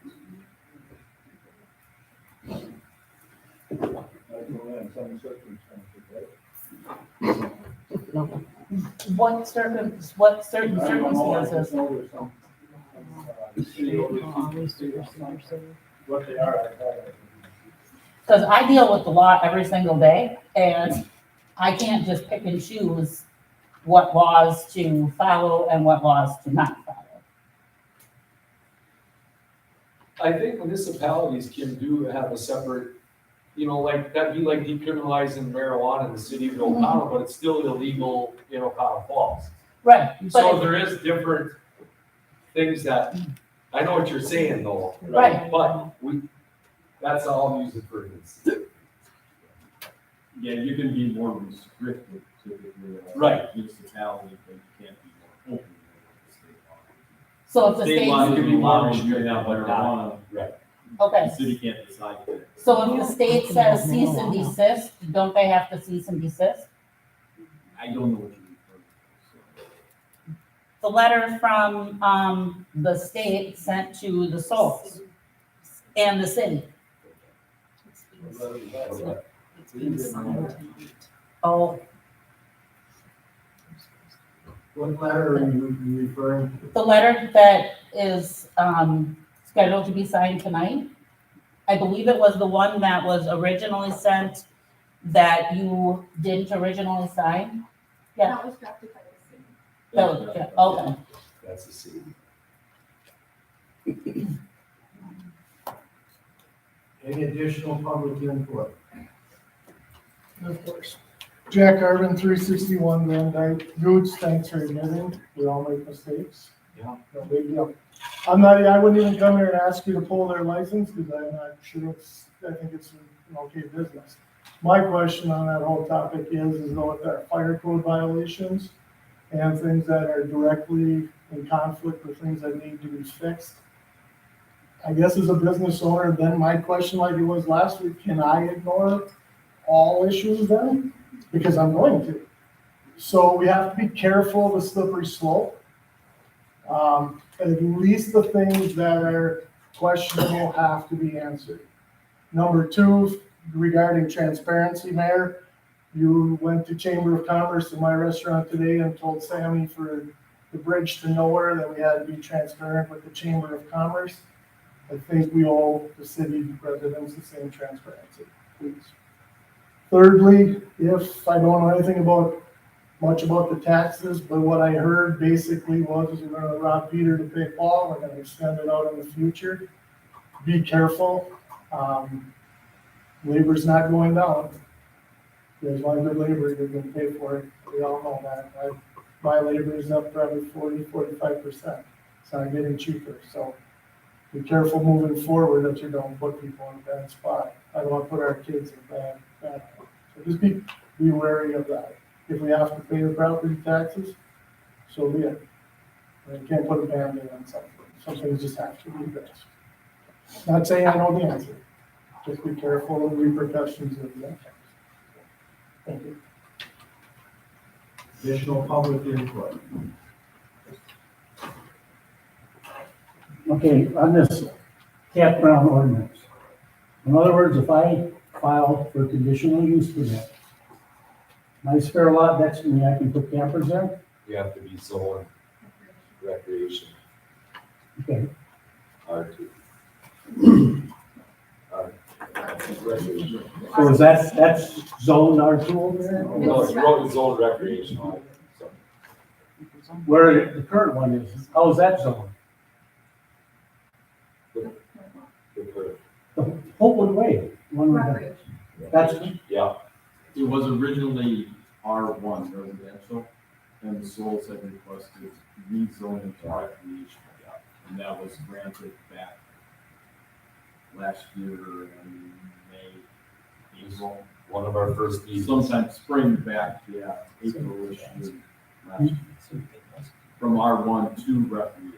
What certain circumstances? What they are, Because I deal with the law every single day, and I can't just pick and choose what laws to follow and what laws to not follow. I think municipalities can have a separate, like, that'd be like decriminalizing marijuana in the city of O'Connell, but it's still illegal in O'Connell Falls. Right, So but, there is different things that, I know what you're saying though. Right. But that's all I'm using for instance. Yeah, you can be more restricted typically. Right. Municipality, but you can't be more open with the state law. so if the State law state, can be more allows you restricted, to have but not- marijuana. Right. okay, The city can't decide that. so if the state says cease and desist, don't they have to cease and desist? I don't know what you refer to. The letter from, the state sent to the Souls and the city. Oh, What letter are you referring to? the letter that is, scheduled to be signed tonight. I believe it was the one that was originally sent that you didn't originally sign. Yeah. That was drafted by the city. That was- yeah, okay. That's the city. Any additional public input? Of course. Jack Arvin, 361 Van Dyke. Goods, thanks for admitting, we all make mistakes. Yeah. No big deal. I wouldn't even come here and ask you to pull their license, because I'm not sure I think it's an okay business. My question on that whole topic is though if there are fire code violations and things that are directly in conflict with things that need to be fixed, I guess as a business owner, then my question like it was last week, can I ignore all issues then? Because I'm going to. So we have to be careful of the slippery slope. At least the things that are questionable have to be answered. Number two, regarding transparency, Mayor, you went to Chamber of Commerce in my restaurant today and told Sammy for the bridge to nowhere that we had to be transparent with the Chamber of Commerce. I think we owe the city residents the same transparency, please. Thirdly, if I don't know anything much about the taxes, but what I heard basically was we're gonna rob Peter to pay Paul, we're gonna extend it out in the future. Be careful, labor's not going down. There's one good labor, you're gonna pay for it, we all know that. My labor is up probably 40-45%, it's not getting cheaper, so be careful moving forward that you don't put people in a bad spot. I don't want to put our kids in a bad. So just be wary of that. If we have to pay the property taxes, so be it. You can't put a Band-Aid on something. Some things just have to be addressed. Not saying I know the answer. Just be careful of the repercussions of that. Thank you. Additional public input? Okay, on this campground ordinance. In other words, if I file for conditional use permit, my spare lot next to me, I can put campers there? You have to be zone recreation, Okay, R2. Recreation. so is that's zoned R2 over there? No, it's road zone recreation. So, Where the current one is, how is that zoned? away. One of the, Recreation. that's, Yeah, It was originally R1 residential, and the Souls had requested rezoning to recreational. And that was granted back last year in May, April. one of our first meetings. Sometime spring back, April-ish year last year. From R1 to recreation.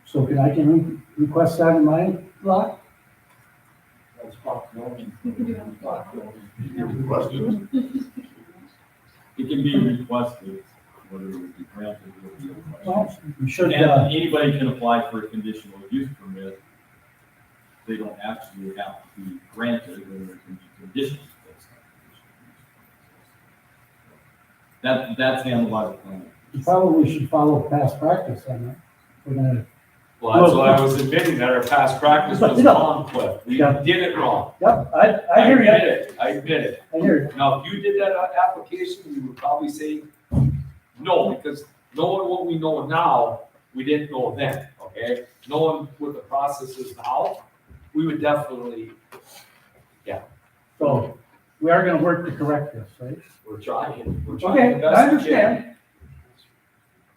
so can request that in my lot? You can do it on the block. It can be requested, whether it would be granted or be requested. Well, you should, And anybody can apply for a conditional use permit. They don't actually have to be granted, and there can be conditions placed on conditional use. That's handled by the planning. you probably should follow past practice on that. We're gonna, Well, that's why I was admitting that our past practice was wrong, Cliff. We Yeah. did it wrong. yep, I hear you, admit it. I admit it. I hear you. Now, if you did that application, we would probably say no, because knowing what we know now, we didn't know then, okay? Knowing what the process is now, we would definitely, So, we are gonna work to correct this, right? we're trying. We're Okay, trying the I best we can. understand.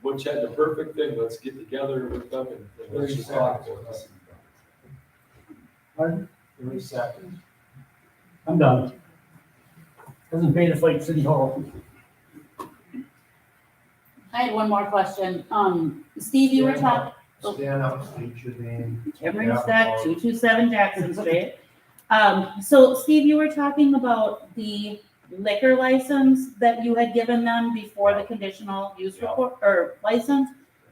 Butch had the perfect thing, let's get together with them and let's just talk about this. Pardon? 30 seconds. I'm done. Doesn't pay to fight City Hall. I had one more question. Steve, you were talking, Stand up, state your name. Cameron Stack, 227 Jackson Street. So Steve, you were talking about the liquor license that you had given them before the conditional use report or license.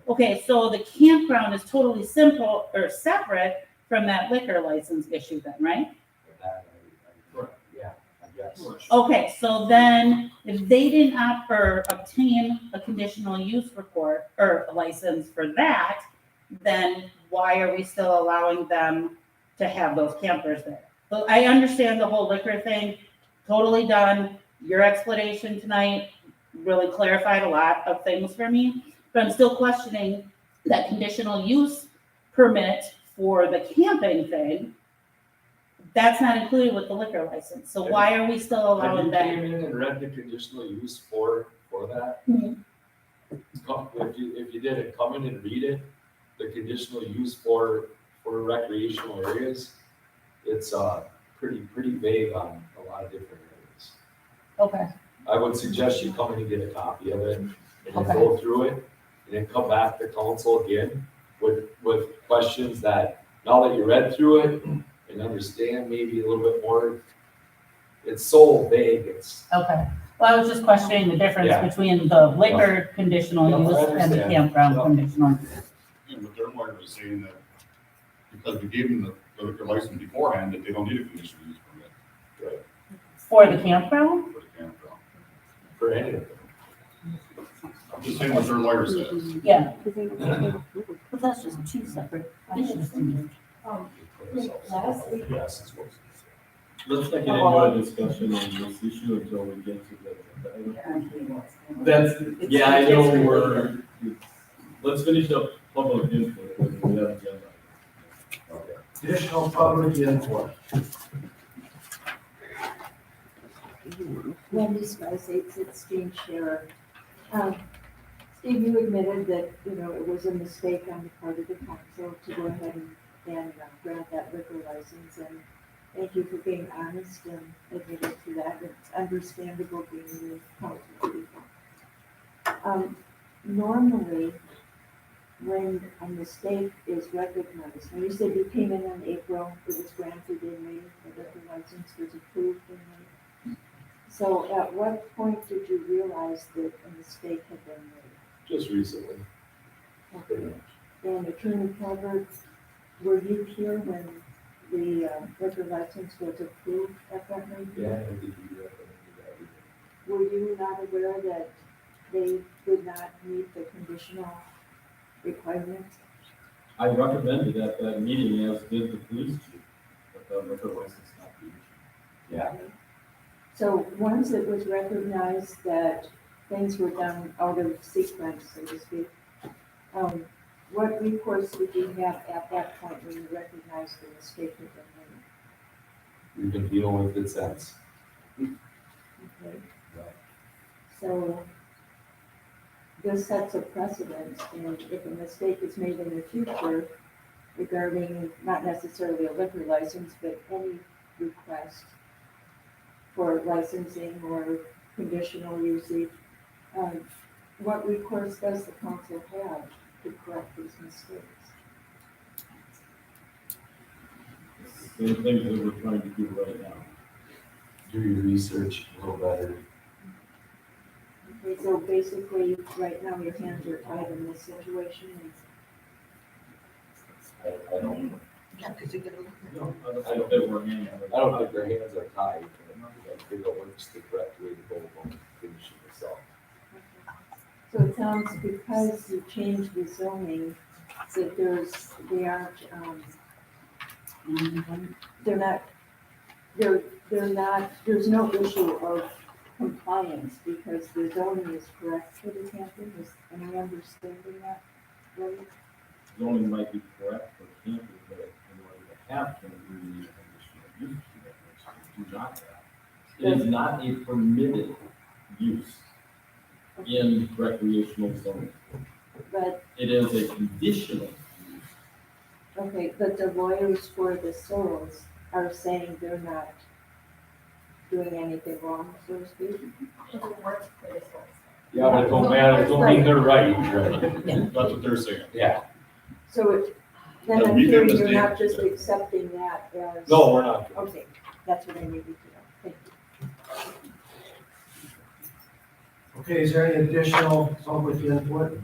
Okay, so the campground is totally simple or separate from that liquor license issue then, right? Yeah, I guess. Okay, so then if they didn't opt or obtain a conditional use report or a license for that, then why are we still allowing them to have those campers there? So I understand the whole liquor thing, totally done. Your explanation tonight really clarified a lot of things for me, but I'm still questioning that conditional use permit for the camping thing. That's not included with the liquor license, so why are we still Have allowing you that? came in and read the conditional use for that? Mhm. If you didn't come in and read it, the conditional use for recreational areas, it's pretty vague on a lot of different areas. Okay, I would suggest you come in and get a copy of it and then Okay. go through it and then come back to council again with questions that, now that you read through it and understand maybe a little bit more, it's so vague, it's. okay. Well, I was just questioning the difference Yeah. between the liquor conditional Yeah, I use and the understand. campground Yeah. conditional. Yeah, but their lawyer was saying that because we gave them the liquor license beforehand, that they don't need a conditional use permit For the campground? for the campground. For any of them. I'm just saying what their lawyer says. Yeah. But that's just two separate issues to me. Lastly, Yes, it's what. Let's not get into a discussion on this issue until we get to the. That's, yeah, I know let's finish up public input, because we have agenda. Additional public input. Wendy Spice, 8 Exchange Share. Steve, you admitted that, it was a mistake on the part of the council to go ahead and grant that liquor license, and thank you for being honest and admitting to that. It's understandable being the council people. Normally, when a mistake is recognized, now you said you came in April, it was granted in May, the liquor license was approved in May. So at what point did you realize that a mistake had been made? Just recently. Okay. And Attorney Calvert, were you here when the liquor license was approved at that meeting? Yeah, I think you do that. Were you not aware that they did not meet the conditional requirements? I recommended at that meeting, as did the police chief, that the liquor license not be issued. Yeah. So once it was recognized that things were done out of sequence, so to speak, What recourse did you have at that point when you recognized the mistake had been We've been dealing with it since. made? Okay. So this sets a precedent, and if a mistake is made in the future regarding not necessarily a liquor license, but any request for licensing or conditional usage, what recourse does the council have to correct these mistakes? Same thing that we're trying to do right now. Do your research a little better. Okay, so basically, right now, your hands are tied in this situation, and I don't, Yeah, because you're gonna. I don't think we're in. I don't think their hands are tied. We gotta figure out what's the correct way to go about finishing this up. so it sounds because you changed the zoning, that they aren't, they're not, there's no issue of compliance because the zoning is correct for the camping. Am I understanding that right? Zoning might be correct for camping, but in order to have camping, we need a conditional use permit, which we do not have. It is not a permitted use in recreational zoning. But, It is a conditional use. okay, but the lawyers for the Sorrels are saying they're not doing anything wrong, so to speak. Yeah, but it don't matter, it don't mean they're right, right? That's what they're saying. Yeah. So then I'm We did hearing you're mistake. not just accepting that as. No, we're not. Okay, that's what I needed to know. Thank you. Okay, is there any additional public input?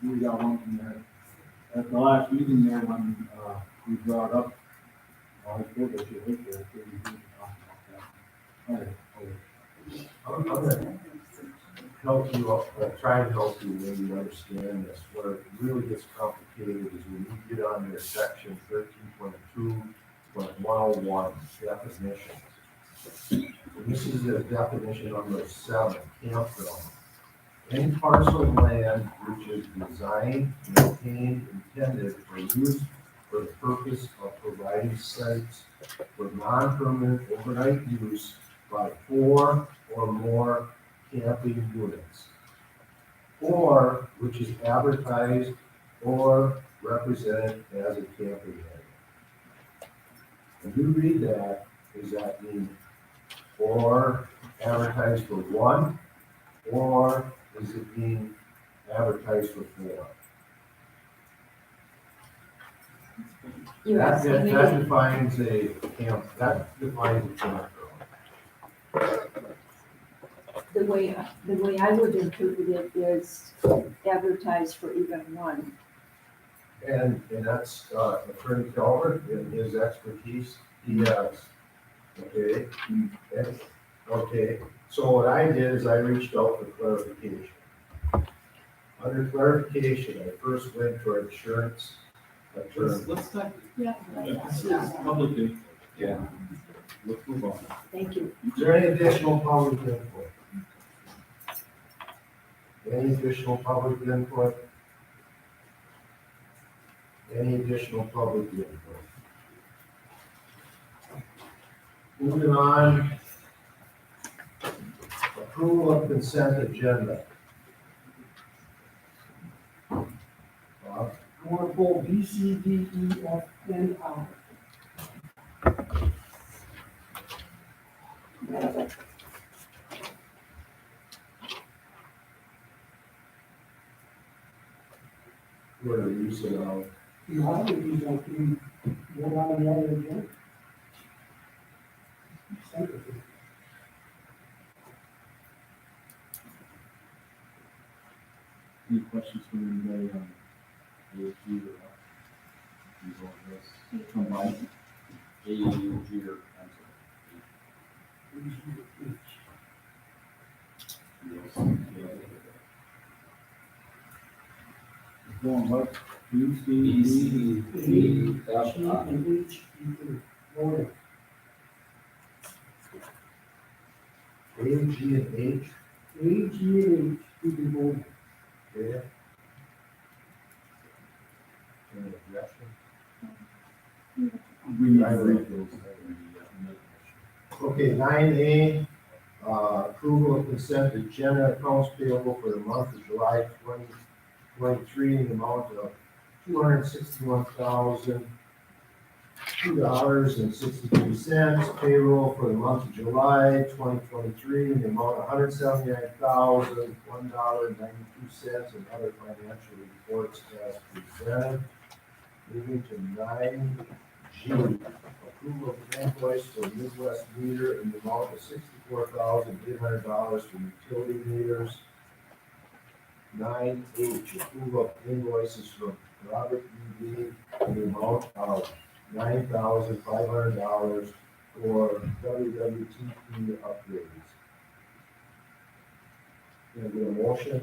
We got one from there. At the last meeting there, when, we brought up, I told that you looked there, so we didn't talk about that. I'm gonna help you, try and help you when you understand this. Where it really gets complicated is when you get under section 13.2.101 definitions. And this is the definition number 7, campground. Any parcel of land which is designed, maintained, intended, or used for the purpose of providing sites for non-permanent overnight use by 4 or more camping units, or which is advertised or represented as a camping area. When you read that, does that mean or advertised for 1, or does it mean advertised for 4? You That asked me that defines a campground. the way I would interpret it is advertised for even 1. And that's Attorney Calvert in his expertise, he has. Okay, okay, so what I did is I reached out for clarification. Under clarification, I first went to our insurance attorney. Let's not, Yeah. this is public input. Yeah. Let's move on. Thank you. Is there any additional public input? Any additional public input? Any additional public input? Moving on. Approval of consent agenda. Bob? I want to pull B, C, D, E, F, N out. What are you saying about? You have to use that, you go on the other agenda. Send it to me. Any questions from anybody on AG or you want this combined? AG or, I'm sorry. Going what? B, C, B, D, C, A, D, G, F, I. and H, E, order. A, G, and H? A, G, and H, you can vote. Okay. Any objection? We need to read those. Okay, 9A, approval of consent agenda accounts payable for the month of July 2023 in the amount of $261,002.63. Payroll for the month of July 2023 in the amount of $179,001.92, and other financial reports as presented. Moving to 9G, approval of invoice for Midwest meter in the amount of $64,800 for utility meters. 9H, approval of invoices from Robert E. in the amount of $9,500 for WWTP upgrades. Can I get a motion?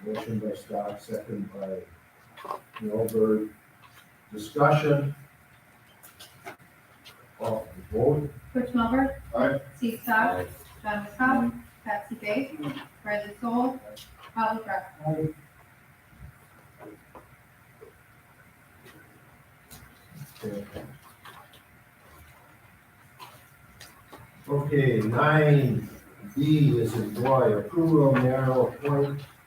Motion by Stock, second by Milberg. Discussion. Off the vote. Rich Milberg. Aye. Steve Stock. John McCobb. Patsy Day. Bradley Soul. Bob LaFrance. Okay, 9B is employ approval of narrow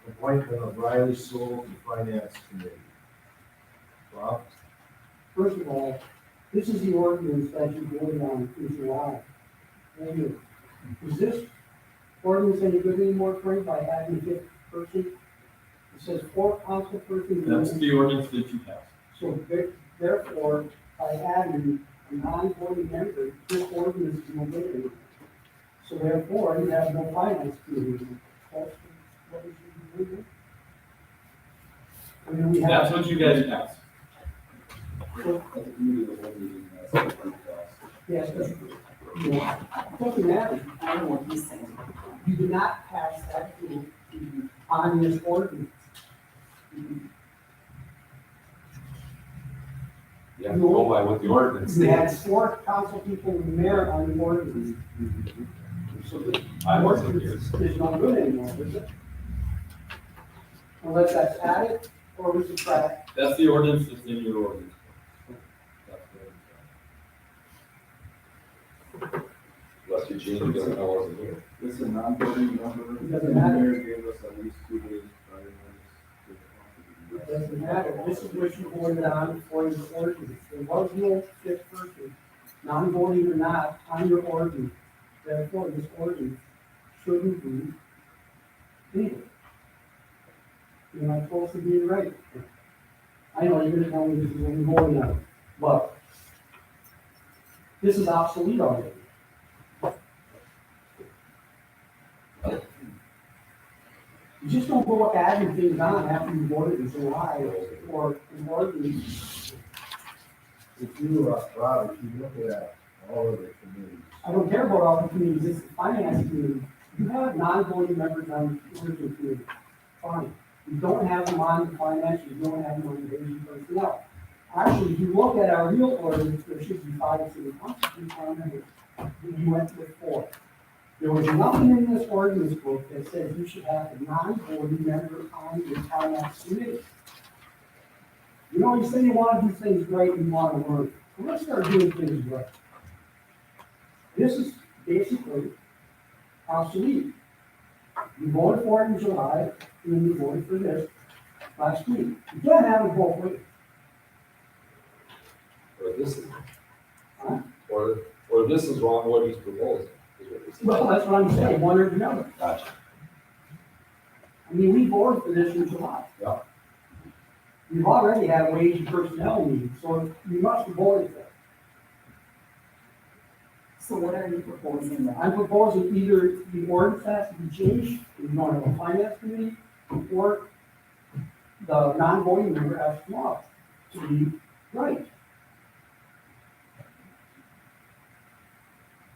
appointment of Riley Soul to Finance Committee. Bob? First of all, this is the ordinance that you voted on in July. Right here. Is this ordinance any good anymore, Frank, by adding a fifth person? It says 4 council persons. That's the ordinance that you passed. So therefore, by adding a non-voting member, this ordinance is no good anymore. So therefore, you have no finance committee. That's what we should do. I mean, we have. That's what you guys passed. Yes, but, you know, it doesn't matter. I don't know what he's saying. You did not pass that on this ordinance. You have to go by what the ordinance You had states. 4 council people with merit on the ordinance. So the I wasn't here. ordinance is not good anymore, is it? Unless that's added or we subtract. That's the ordinance that's in your ordinance. Unless you change it, I wasn't here. It's a non-voting member. It doesn't matter. Mayor gave us at least 2 days prior It doesn't matter. This is what you voted on for your ordinance. There was no fifth person, non-voting or not, on your ordinance. Therefore, this ordinance shouldn't be needed. You're not supposed to be right. I know you're gonna tell me this is what you're voting on, but this is obsolete already. You just don't go adding things on after you voted in July or in ordinance. If you, Rob, if you look at all of the committees, I don't care about all the committees, it's the finance committee. You have non-voting members on the tourism committee, fine. You don't have them on the finance, you don't have them on the aging personnel. Actually, if you look at our real ordinance, there should be 5 city council members. You went with 4. There was nothing in this ordinance book that says you should have a non-voting member on your finance committee. You know, you say you want to do things right and you want to learn. Well, let's start doing things right. This is basically obsolete. You voted for it in July, and then you voted for this last week. You can't have it both ways. Or this is, or this is wrong, what he's proposing. Is what he's saying. Well, that's what I'm saying, one or the other. Gotcha. I mean, we voted for this in July. Yeah. We've already had a wage and personnel meeting, so you must have voted for it. So what are you proposing then? I'm proposing either the ordinance has to be changed, if you don't have a finance committee, or the non-voting member has to come off to be right.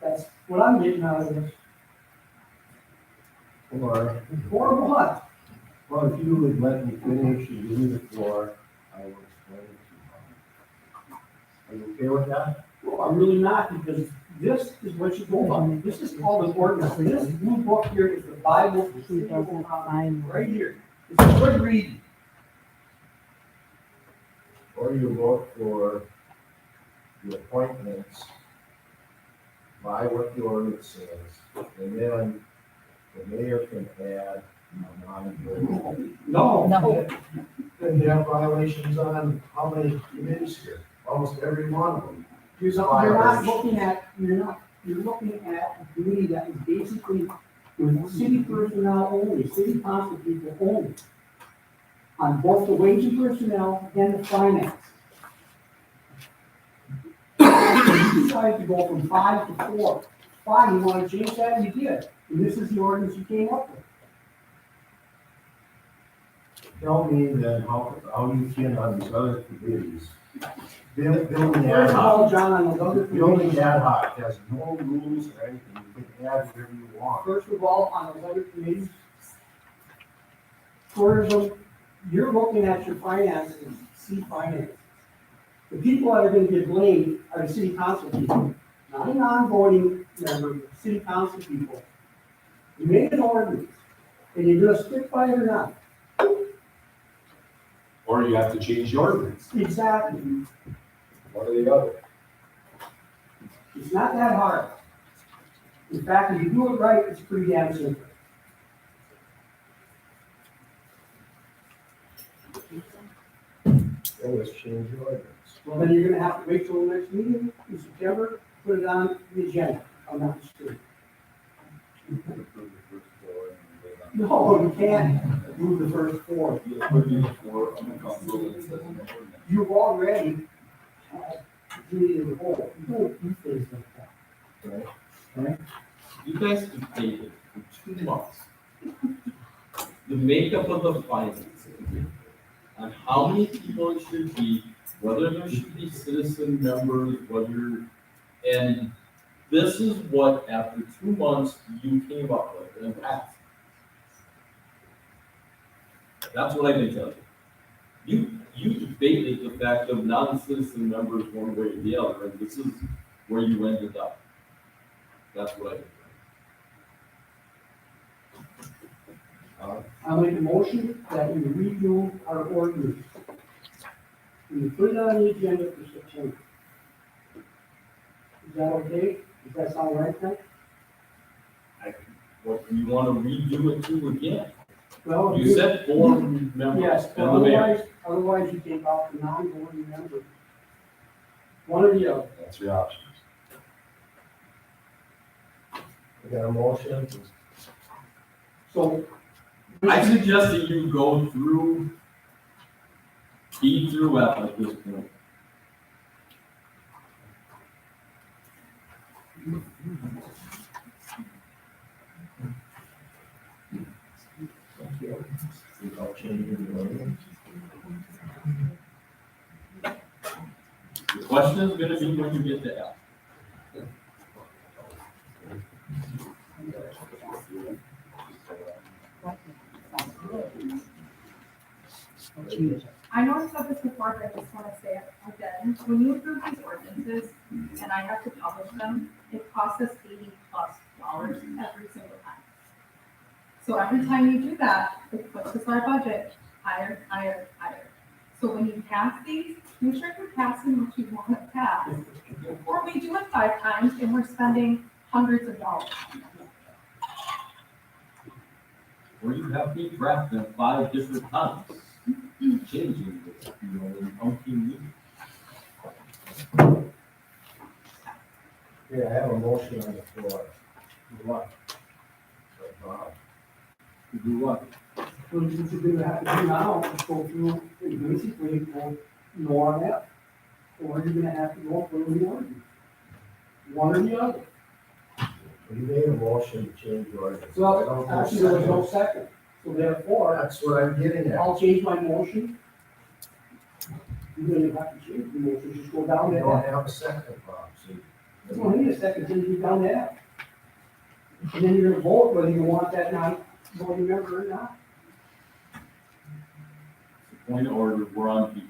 That's what I'm getting out of this. or, Or what? well, if you would let me finish and give me the floor, I will explain it to you. Are you okay with that? Well, I'm really not, because This is what you go by. This is called an ordinance. This blue book here is the Bible. for the city of Oconomo. Right here. It's good reading. Or you vote for the appointments by what the ordinance says, and then the mayor can add a non-voting. No. Then you have violations on how many committees here, almost every one of them. You're not looking at, you're looking at a committee that is basically with city personnel only, city council people only. On both the wage and personnel and the finance. You decided to go from 5 to 4. Fine, you wanna change that, you did. And this is the ordinance you came up with. Tell me then how you can on these other committees. Building ad First of all, hoc, John, on those other building committees, ad hoc has no rules or anything, you can add whatever you want. first of all, on those other committees, tourism, you're looking at your finances, see finances. The people that are gonna get blamed are the city council people, not a non-voting member, but city council people. You made an ordinance, and you're gonna stick by it or not. Or you have to change the ordinance. Exactly. One or the other. It's not that hard. In fact, if you do it right, it's pretty damn simple. Then let's change the ordinance. Well, then you're gonna have to wait till the next meeting in September, put it on the agenda, I'm not mistaken. No, you can't move the first 4. You've already had duty of the whole. You don't do things like that. Right? You guys debated for 2 months the makeup of the finance on how many people it should be, whether there should be citizen members, and this is what, after 2 months, you came up with and passed. That's what I can tell you. You debated the fact of non-citizen members one way or the other, and this is where you ended up. That's what I can tell you. I'll make a motion that we redo our ordinance. We put it on the agenda for September. Is that okay? Does that sound right then? What do you want to redo it to again? Well, You said 4 members yes, and but the mayor. otherwise you take out the non-voting member. One or the other. That's your options. We got a motion, So. I suggest that you go through E through F at this point. without changing the ordinance. The question is gonna be when you get to F. I know I've said this before, but I just want to say it again. When you approve these ordinances and I have to publish them, it costs us $80+ every single time. So every time you do that, it puts us our budget higher, higher, higher. So when you pass these, make sure you're passing what you want to pass. Or we do it 5 times and we're spending hundreds of dollars. Or you have me draft them 5 different times, changing this, in umpteen meetings. Yeah, I have a motion on the floor. What? Bob. To do what? So what you're gonna have to do now is go through, and basically, go no on that. Or you're gonna have to go for the ordinance. One or the other. You made a motion to change the ordinance. I Well, don't actually, there was no think- second. So therefore, That's what I'm getting at. I'll change my motion. You're gonna have to change the motion, just go down You to don't that. have a second, Bob, see? You don't need a second, then you go down to that. And then you're gonna vote whether you want that non-voting member or not. Point of order, we're on B.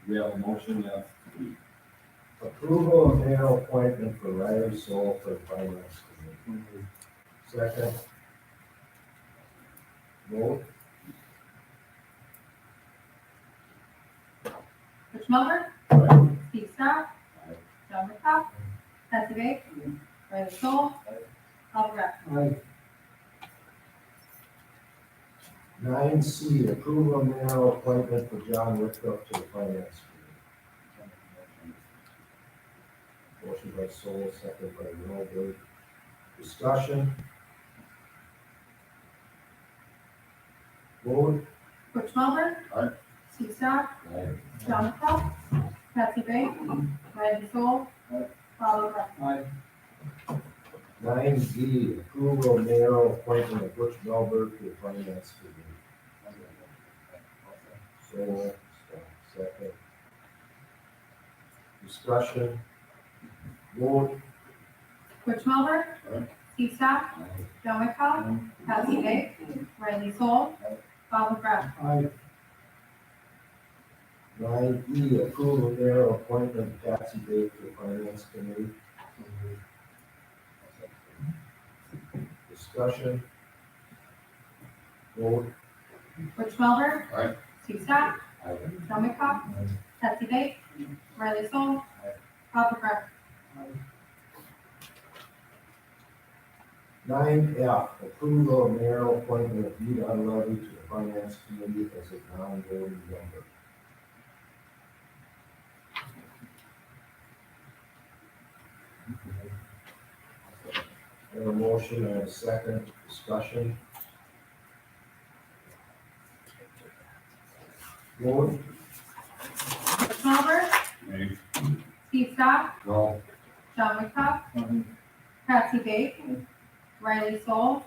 We have a motion that's B. Approval of mayor appointment for Riley Soul for the finance committee. Second. Vote. Rich Melber. Steve Scott. John McCobb. Betsy Bates. Riley Soul. Bob Graf. 9C, approval of mayor appointment for John Whitcup to the finance committee. Motion by Sol, second by Milberg. Discussion. Vote. Rich Melber. Aye. Steve Scott. John McCobb. Betsy Bates. Riley Soul. Bob Graf. 9D, approval of mayor appointment of Butch Melberg to the finance committee. Sol, second. Discussion. Vote. Rich Melber. Steve Scott. John McCobb. Betsy Bates. Riley Soul. Bob Graf. 9E, approval of mayor appointment of Patsy Bates to the finance committee. Discussion. Vote. Rich Melber. Aye. Steve Scott. John McCobb. Betsy Bates. Riley Soul. Bob Graf. 9F, approval of mayor appointment of Vita Levy to the finance committee as a non-voting member. I have a motion and a second. Discussion. Vote. Rich Melber. Nay. Steve Scott. No. John McCobb. Betsy Bates. Riley Soul.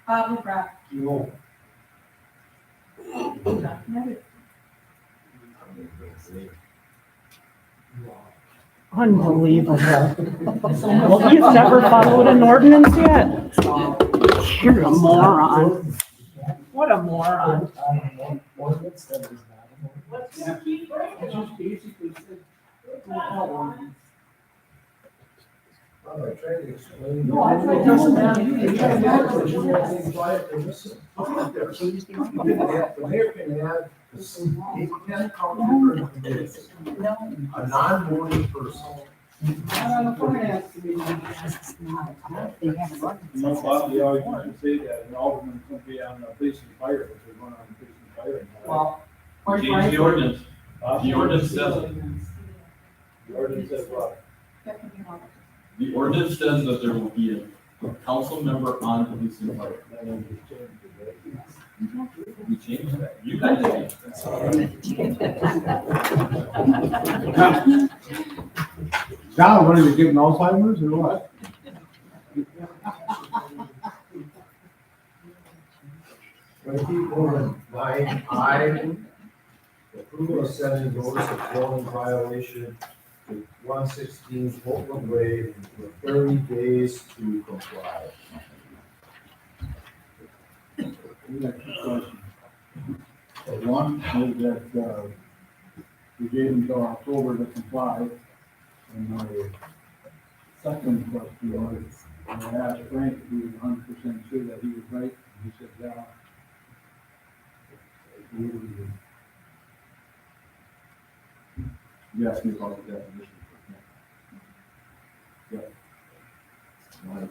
Bob Graf. No. Unbelievable. You've never followed an ordinance yet? You're a moron. What a moron. Let's just keep breaking. Well, I tried to explain. No, I tried to explain. You can't imagine you were being quiet and listen. The mayor can add, he can call different committees. A non-voting person. Bob, they always used to say that, and Alderman can be on the police and fire, but they're going on the police and fire. Well, Change the ordinance. The ordinance says it. The ordinance says what? The ordinance says that there will be a council member on police and fire. We changed that. You guys changed that. John, what are you getting Alzheimer's or what? Going to keep going. 9I, approval of sending notice of zoning violation to 116 Portland Way for 30 days to comply. We got two questions. One is that, we gave him till October to comply. And my second question was, I asked Frank if he was 100% sure that he was right, and he said, yeah. You asked me about the definition. Yeah. 100%.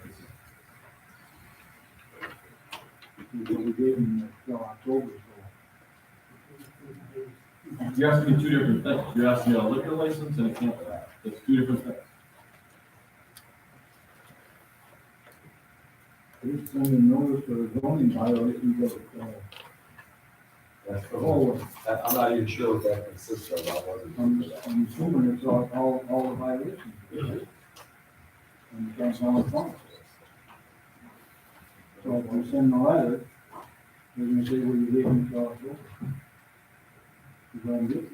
We gave him till October, You're asking me two different things. You're asking me a liquor license and a campground. That's two different things. He's sending notice for a zoning violation of, That's the whole, I'm not even sure what that consists of. I'm assuming it's all the violations. And you can't tell the phone. So if we send the letter, they're gonna say, well, you gave him till October. You go and get it.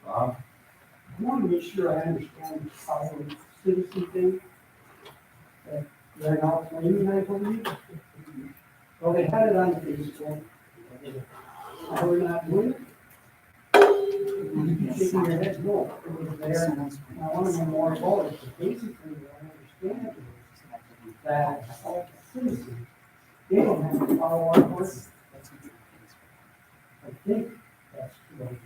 I want to make sure I understand the silent citizen thing. That they're not claiming, I believe. Well, they had it on Facebook. Now we're not doing it. And you keep shaking your head, no, it was there, and I wanna know more about it, but basically, what I understand is that all citizens, they don't have to follow our ordinance. I think that's right.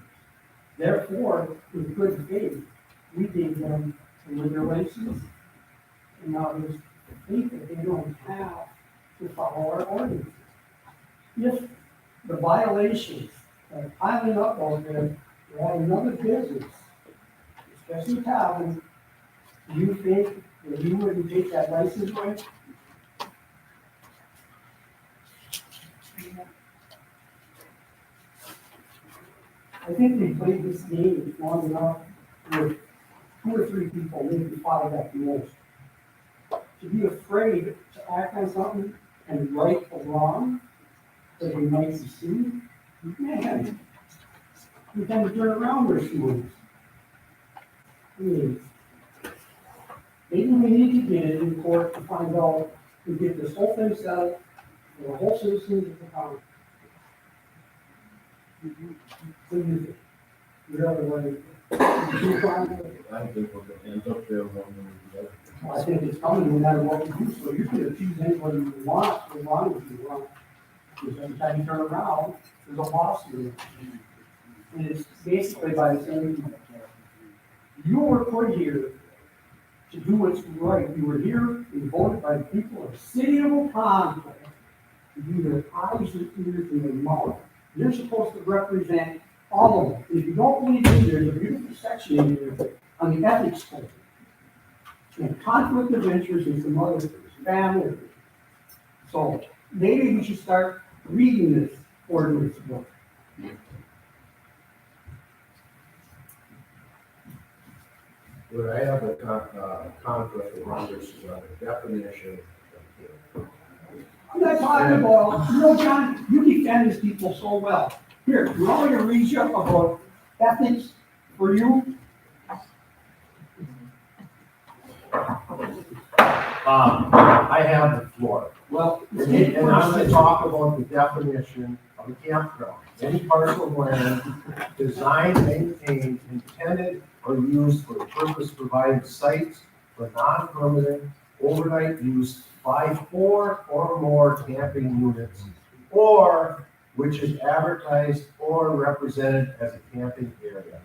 Therefore, in good faith, we gave them the liquor license, and now there's the faith that they don't have to follow our ordinances. If the violations are piling up out there, we're at another business, especially Calvin, do you think that you wouldn't take that license away? I think they played this game long enough with 2 or 3 people, maybe 5 at the most. To be afraid to act on something and right or wrong, that we might be sued, man, we tend to turn around their shoes. I mean, maybe we need to get it in court to find out, to get this whole thing settled, for the whole citizens of the county. What do you think? You're the way. I think we're gonna end up there one way or the other. I think it's coming no matter what we do, so you can accuse anybody you want, as long as you want. Because every time you turn around, there's a lawsuit. And it's basically by saying, you were put here to do what's right. You were here, you were voted by the people of the city of Oconto to be their eyes, their ears, and their mouth. You're supposed to represent all of them. If you don't believe me, there's a beautiful section in here on the ethics code. And conflict of interest is some other things, family. So maybe we should start reading this ordinance book. Where I have a conflict of interest is on the definition of I'm not talking about, you know, John, you defend these people so well. Here, you want me to read you about ethics for you? I have the floor. Well, And I'm gonna talk about the definition of a campground. Any parcel of land designed, maintained, intended, or used for the purpose provided sites for non-permanent overnight use by 4 or more camping units, or which is advertised or represented as a camping area.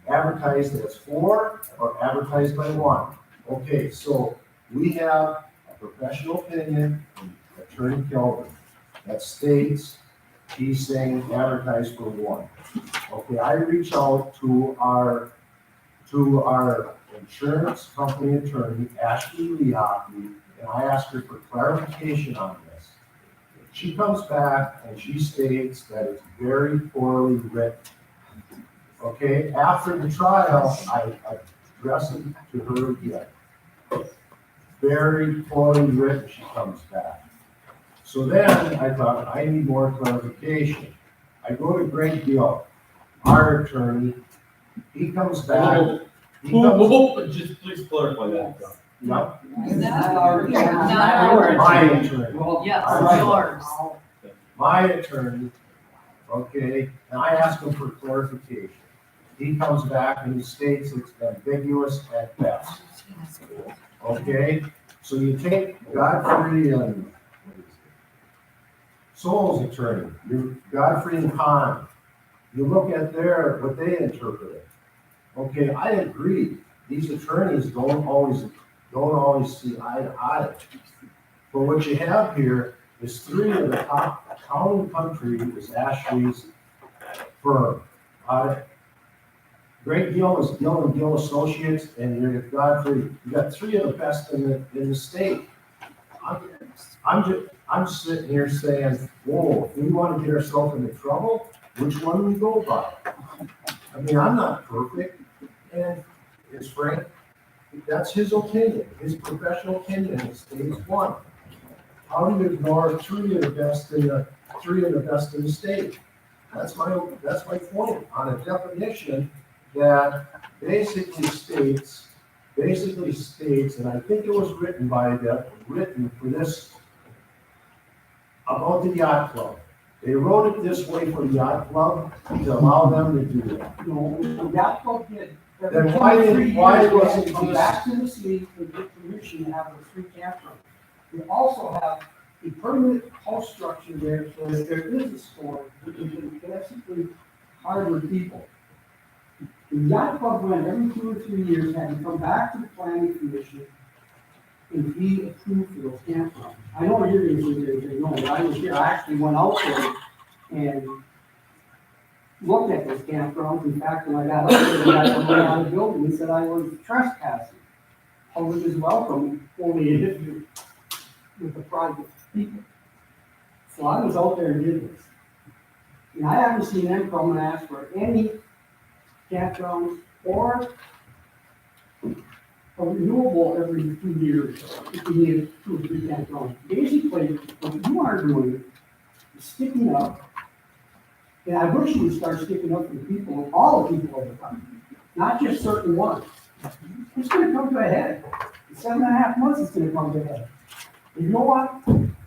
Advertised as 4 or advertised by 1. Okay, so we have a professional opinion from Attorney Kelvin that states he's saying advertised for 1. Okay, I reach out to our insurance company attorney, Ashley Lehocky, and I ask her for clarification on this. She comes back and she states that it's very poorly written. Okay, after the trial, I address it to her again. Very poorly written, she comes back. So then I thought, I need more clarification. I go to Greg Gill, our attorney. He comes back. Just please clarify that. Yeah. Not My attorney. Yes, Right. yours. My attorney, okay, and I ask him for clarification. He comes back and he states it's ambiguous at best. Okay, so you take Godfrey and Sol's attorney, Godfrey and Kahn, you look at what they interpreted. Okay, I agree, these attorneys don't always see eye to eye. But what you have here is 3 of the top town and country is Ashley's firm. Great Gill is Gill and Gill Associates, and you're Godfrey. You got 3 of the best in the state. I'm sitting here saying, whoa, if we want to get ourselves into trouble, which one do we go by? I mean, I'm not perfect, and it's Frank. That's his opinion, his professional opinion. It stays 1. How do you ignore 3 of the best in the state? That's my point on a definition that basically states, and I think it was written for this about the yacht club. They wrote it this way for the yacht club to allow them to do that. No, the yacht club did. Then why wasn't Come this- back to the city to get permission to have a free campground. We also have a permanent house structure there, so if there is a storm, we can basically harbor people. The yacht club went every 2 or 3 years, had to come back to the planning commission and be approved for those campgrounds. I know you're gonna sit there and say, no, but I was here, I actually went out there and looked at those campgrounds. In fact, when I got up there, the guy coming out of the building, he said I was trespassing. Public is welcome, only if you, with the private people. So I was out there and did this. And I haven't seen them come and ask for any campgrounds or a renewable every 2 years, if you need 2 or 3 campgrounds. Basically, what you are doing is sticking up, and I wish you would start sticking up for the people, all the people of the country, not just certain ones. It's gonna come to a head. In 7.5 months, it's gonna come to a head. And you know what?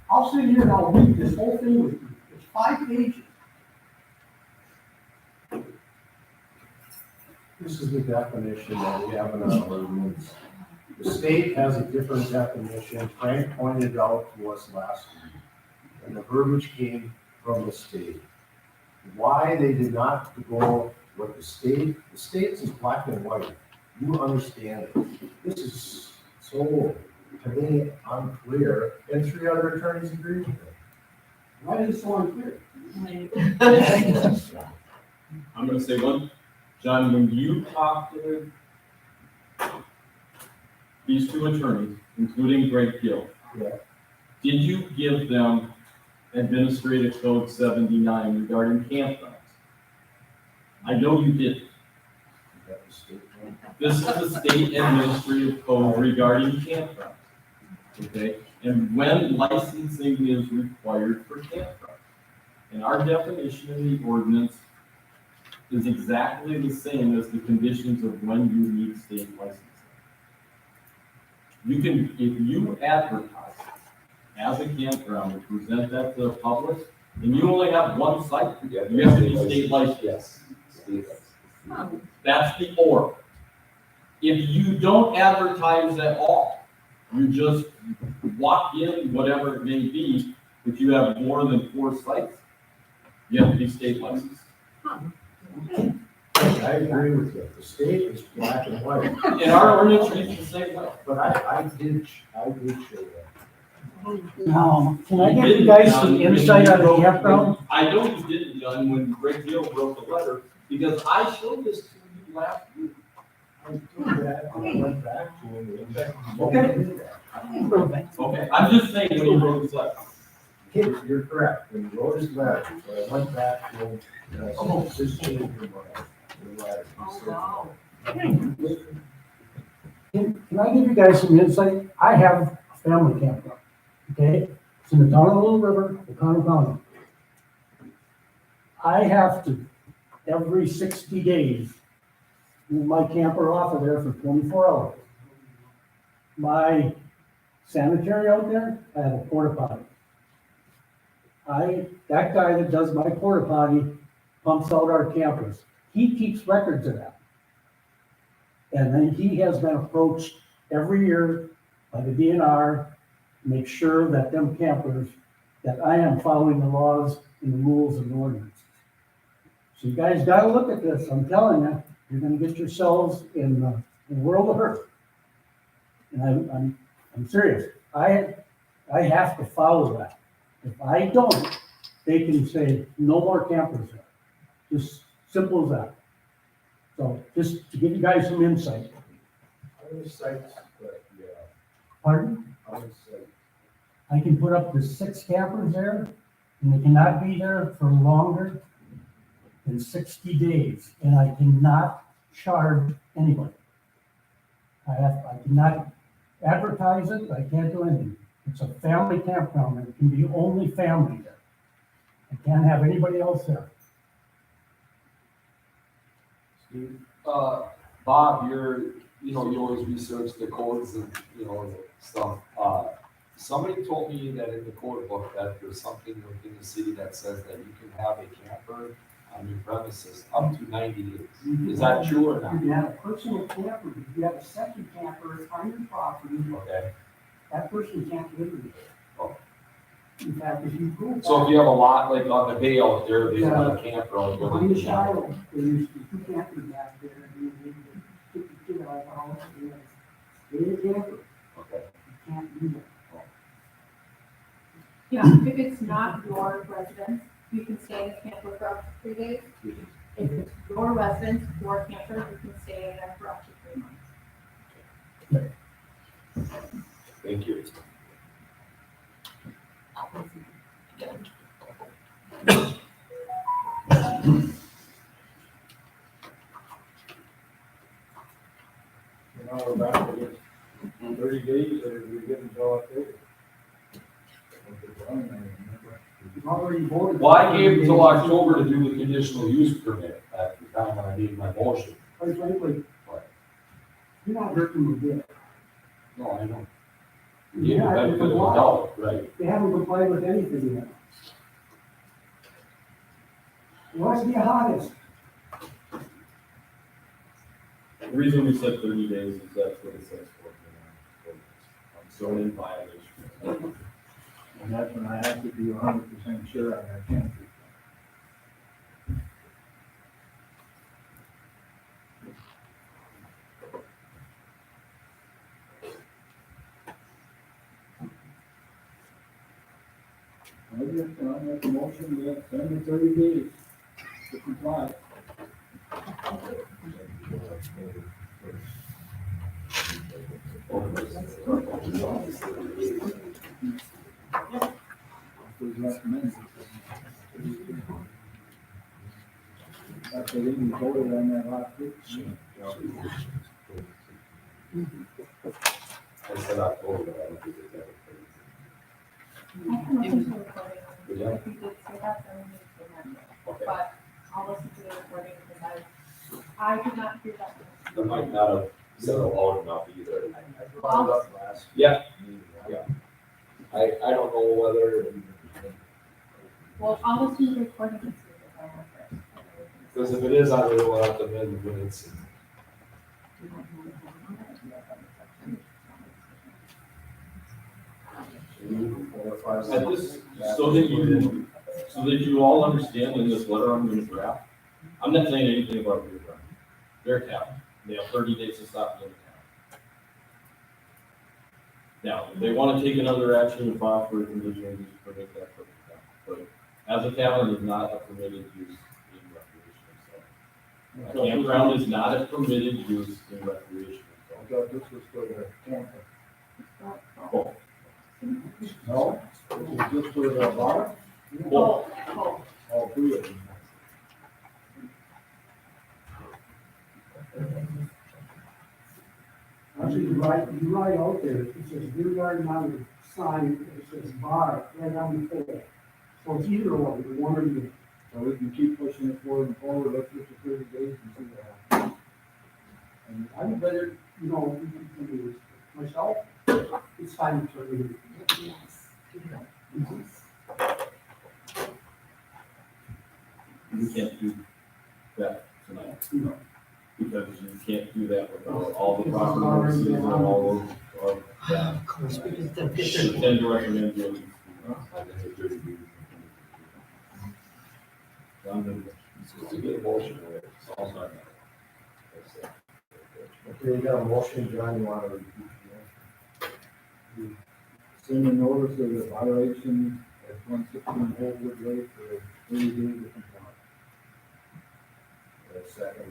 I'll sit here and I'll read this whole thing with you. It's 5 pages. This is the definition that we have in our ordinance. The state has a different definition. Frank pointed out to us last week, and the verbiage came from the state. Why they did not go with the state's is black and white. You understand it. This is so, to me, unclear, and 3 other attorneys agree with it. Why is it so unclear? I'm gonna say one, John, when you talked to these 2 attorneys, including Greg Gill, Yeah. did you give them Administrative Code 79 regarding campgrounds? I know you didn't. This is the state administrative code regarding campgrounds. Okay, and when licensing is required for campgrounds. And our definition in the ordinance is exactly the same as the conditions of when you need state licensing. You can, if you advertise as a campground and present that to the public, and you only have one site, you have to be state licensed. Yes. That's the or. If you don't advertise at all, you just walk in, whatever it may be, if you have more than 4 sites, you have to be state licensed. I agree with you. The state is black and white. And our ordinance reads the same way. But I did show that. Now, can I give you guys some insight on the campground? I know you didn't, John, when Greg Gill wrote the letter, because I showed this to you last week. I did that, and I went back to him. Okay, I'm just saying when he wrote this letter. You're correct. When he wrote his letter, so I went back to him, and I said, just change your mind. Your letter. Can I give you guys some insight? I have a family campground, okay? It's in the town of Little River, Oconto County. I have to, every 60 days, move my camper off of there for 24 hours. My sanitary out there, I have a porta potty. That guy that does my porta potty pumps out our campers. He keeps records of that. And then he has been approached every year by the DNR to make sure that them campers, that I am following the laws and the rules and ordinances. So you guys gotta look at this. I'm telling you, you're gonna get yourselves in the world of hurt. And I'm serious. I have to follow that. If I don't, they can say, no more campers there. Just simple as that. So just to give you guys some insight. How many sites, yeah, Pardon? how many sites? I can put up to 6 campers there, and they cannot be there for longer than 60 days, and I cannot charge anybody. I cannot advertise it, I can't do anything. It's a family campground, and it can be only family there. I can't have anybody else there. Steve? Bob, you always research the codes and, the stuff. somebody told me that in the code book that there's something within the city that says that you can have a camper on your premises up to 90 days. Is that true or not? You can have a personal camper, if you have a second camper on your property, Okay. that person can't live in it. Oh. In fact, if you go back. So if you have a lot like on the bay out there, there's not a camper out there. Behind the child, there used to be 2 campers back there, and you took the kid out of the house, and you stay in a camper, Okay. you can't do that. Yeah, if it's not your residence, you can stay in the camper for up to 3 days. If it's your residence, your camper, you can stay in there for up to 3 months. Thank you. Now we're back to this 30 days, or we get until October. You've already voted. Well, I gave until October to do the conditional use permit at the time when I made my motion. Quite frankly, Right. you're not hurting them a bit. No, I know. Yeah, the benefit of the doubt, right. They haven't complied with anything yet. Let's be honest. The reason we said 30 days is that's what it says for, zoning violation. And that's when I have to be 100% sure on that camper. I guess I'll make a motion that send the 30 days to comply. Was recommended. After they even voted on that last week. I said October, but I don't think it's ever. I can listen to the recording. Yeah. If you did say that, then we need to amend it. Okay. But I'll listen to the recording because I did not hear that. That might not have said it loud enough either. Yeah. Yeah. I don't know whether, Well, I'll listen to the recording and see if I have it. because if it is, I really want to have to amend the minutes. I just, so that you all understand in this letter I'm gonna draft, I'm not saying anything about your draft. They're a town, they have 30 days to stop being a town. Now, if they wanna take another action and file for a conditional use permit, that's what it's done. But as a town, it is not a permitted use in recreational zone. Campground is not a permitted use in recreational I thought this was for the camper. zone. No, this is just for the bar? Well, All 3 of them. Actually, you write out there, it says beer garden on the sign, it says bar, right on the pole. So it's either one or the other. So we can keep pushing it forward and forward, let's get to 30 days and see what happens. And I would better, you know, myself, it's time to leave. we can't do that tonight. No. Because you can't do that without all the proper notices and all of that. Tend to recommend you. To get a motion, right? So I'll start. Okay, you got a motion, John, you want to repeat? Send a notice of the violation at 116 Holwood Way for 30 days of compliance. Second,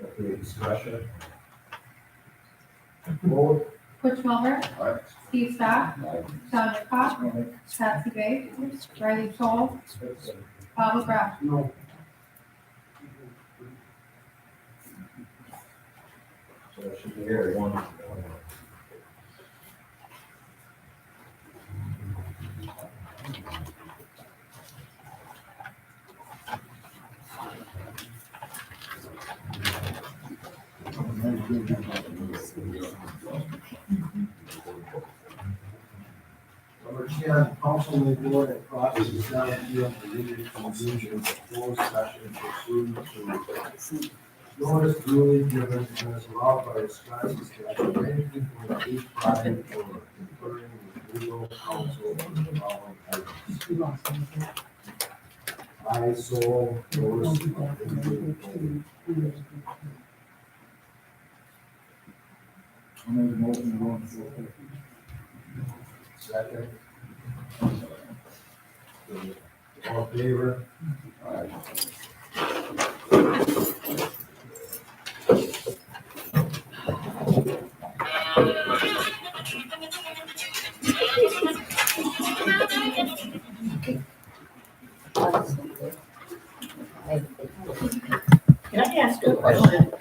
okay, discussion. Vote. Butch Melver, Aye. Steve Stock, John Cox, Patsy Bay, Riley Scholl, Bob McGrath. No. So it should be here, one. 10, council may vote at approximately 7 p.m. to reconvene in closed session pursuant to notice duly given and as allowed by Wisconsin statute, anything from a week prior or conferring with legal counsel on the following items. I so notice of individual. I'll make a motion to go into closed session. Second. All in favor? Can I ask you a question?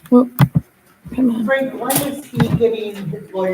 Come on. Frank, when is he getting his lawyer